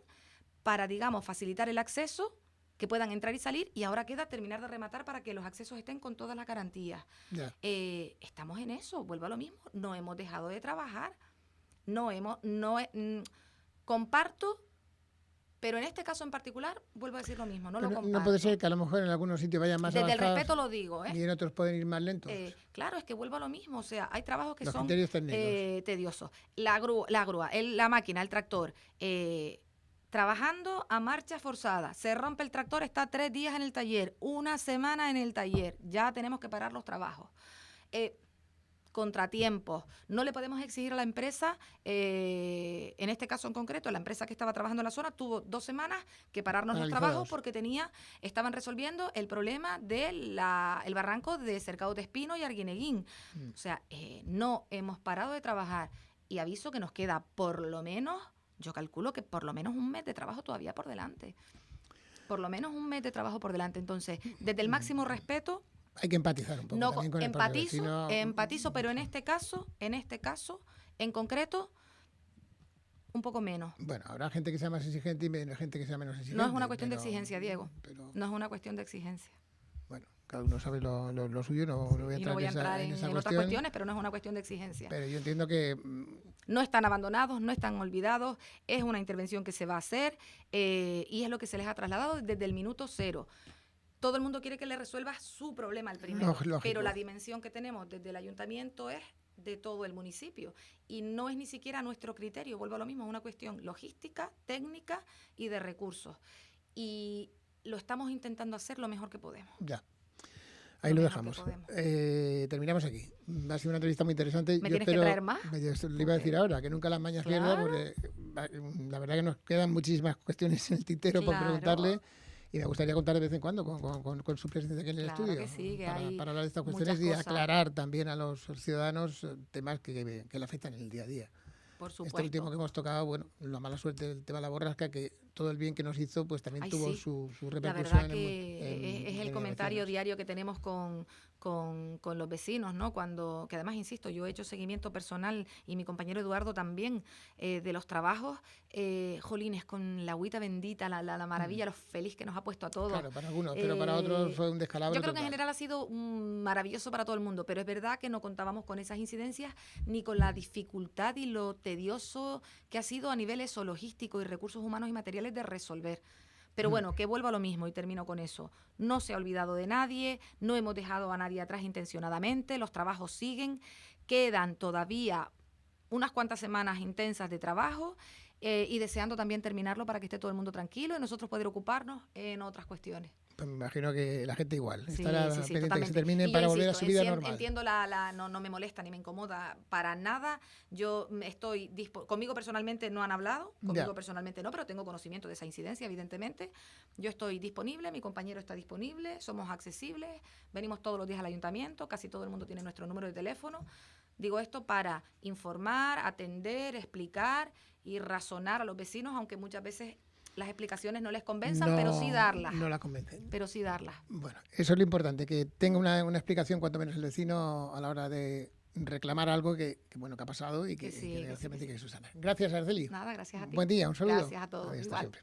para, digamos, facilitar el acceso, que puedan entrar y salir, y ahora queda terminar de rematar para que los accesos estén con todas las garantías. Ya. Estamos en eso, vuelvo a lo mismo, no hemos dejado de trabajar, comparto, pero en este caso en particular, vuelvo a decir lo mismo, no lo comparto. No puede ser que a lo mejor en algunos sitios vayan más Desde avanzados. el respeto lo digo, Y en otros pueden ir más lentos. Claro, es que vuelvo a lo mismo, o sea, hay trabajos que Los son criterios técnicos. tediosos. La grúa, la máquina, el tractor, trabajando a marcha forzada, se rompe el tractor, está 3 días en el taller, 1 semana en el taller, ya tenemos que parar los trabajos. Contratiempos, no le podemos exigir a la empresa, en este caso en concreto, la empresa que estaba trabajando en la zona tuvo 2 semanas que pararnos los trabajos porque estaban resolviendo el problema del el barranco de Cercado de Espino y Arguineguín. O sea, no hemos parado de trabajar y aviso que nos queda por lo menos, yo calculo que por lo menos 1 mes de trabajo todavía por delante. Por lo menos 1 mes de trabajo por delante. Entonces, desde el máximo respeto... Hay que empatizar un poco también con el vecino. Empatizo, pero en este caso, en concreto, un poco menos. Bueno, habrá gente que sea más exigente y gente que sea menos exigente. No es una cuestión de exigencia, Diego. No es una cuestión de exigencia. Bueno, cada uno sabe lo suyo, no voy a entrar en otras cuestiones, pero no es una cuestión de exigencia. Pero yo entiendo que... No están abandonados, no están olvidados, es una intervención que se va a hacer y es lo que se les ha trasladado desde el minuto 0. Todo el mundo quiere que le resuelva su problema al primero, pero la dimensión que tenemos desde el ayuntamiento es de todo el municipio y no es ni siquiera nuestro criterio, vuelvo a lo mismo, es una cuestión logística, técnica y de recursos. Y lo estamos intentando hacer lo mejor que podemos. Ya. Ahí lo dejamos. Terminamos aquí. Ha sido una entrevista muy interesante. ¿Me tienes que traer más? Le iba a decir ahora, que nunca las mañas pierda, porque la verdad que nos quedan muchísimas cuestiones en el tintero por preguntarle. Y me gustaría contar de vez en cuando con su presencia aquí en el estudio. Que sí, que para hablar de estas cuestiones y aclarar también a los ciudadanos temas que le afectan en el día a día. Por supuesto. Este último que hemos tocado, bueno, la mala suerte del tema de la borrasca, que todo el bien que nos hizo, pues también tuvo su repercusión. La verdad que es el comentario diario que tenemos con los vecinos, ¿no? Que además, insisto, yo he hecho seguimiento personal y mi compañero Eduardo también de los trabajos, jolines, con la agüita bendita, la maravilla, lo feliz que nos ha puesto a todos. Claro, para algunos, pero para otros fue un descalabro. Yo creo que en general ha sido maravilloso para todo el mundo, pero es verdad que no contábamos con esas incidencias ni con la dificultad y lo tedioso que ha sido a nivel logístico y recursos humanos y materiales de resolver. Pero bueno, que vuelva a lo mismo y termino con eso. No se ha olvidado de nadie, no hemos dejado a nadie atrás intencionadamente, los trabajos siguen, quedan todavía unas cuantas semanas intensas de trabajo y deseando también terminarlo para que esté todo el mundo tranquilo y nosotros poder ocuparnos en otras cuestiones. Pues me imagino que la gente igual, sí, estará pendiente de que se termine para volver a su vida normal. Entiendo no me molesta ni me incomoda para nada. Yo estoy conmigo personalmente no han hablado, conmigo personalmente no, pero tengo conocimiento de esa incidencia, evidentemente. Yo estoy disponible, mi compañero está disponible, somos accesibles, venimos todos los días al ayuntamiento, casi todo el mundo tiene nuestro número de teléfono. Digo esto para informar, atender, explicar y razonar a los vecinos, aunque muchas veces las explicaciones no les convenzan, pero sí darlas. No la convencen. Pero sí darlas. Bueno, eso es lo importante, que tenga una explicación cuanto menos el vecino a la hora de reclamar algo que ha pasado y que desgraciadamente hay que subsanar. Gracias, Araceli. Nada, gracias a ti. Buen día, un saludo. Gracias a todos. Ahí está Igual. siempre.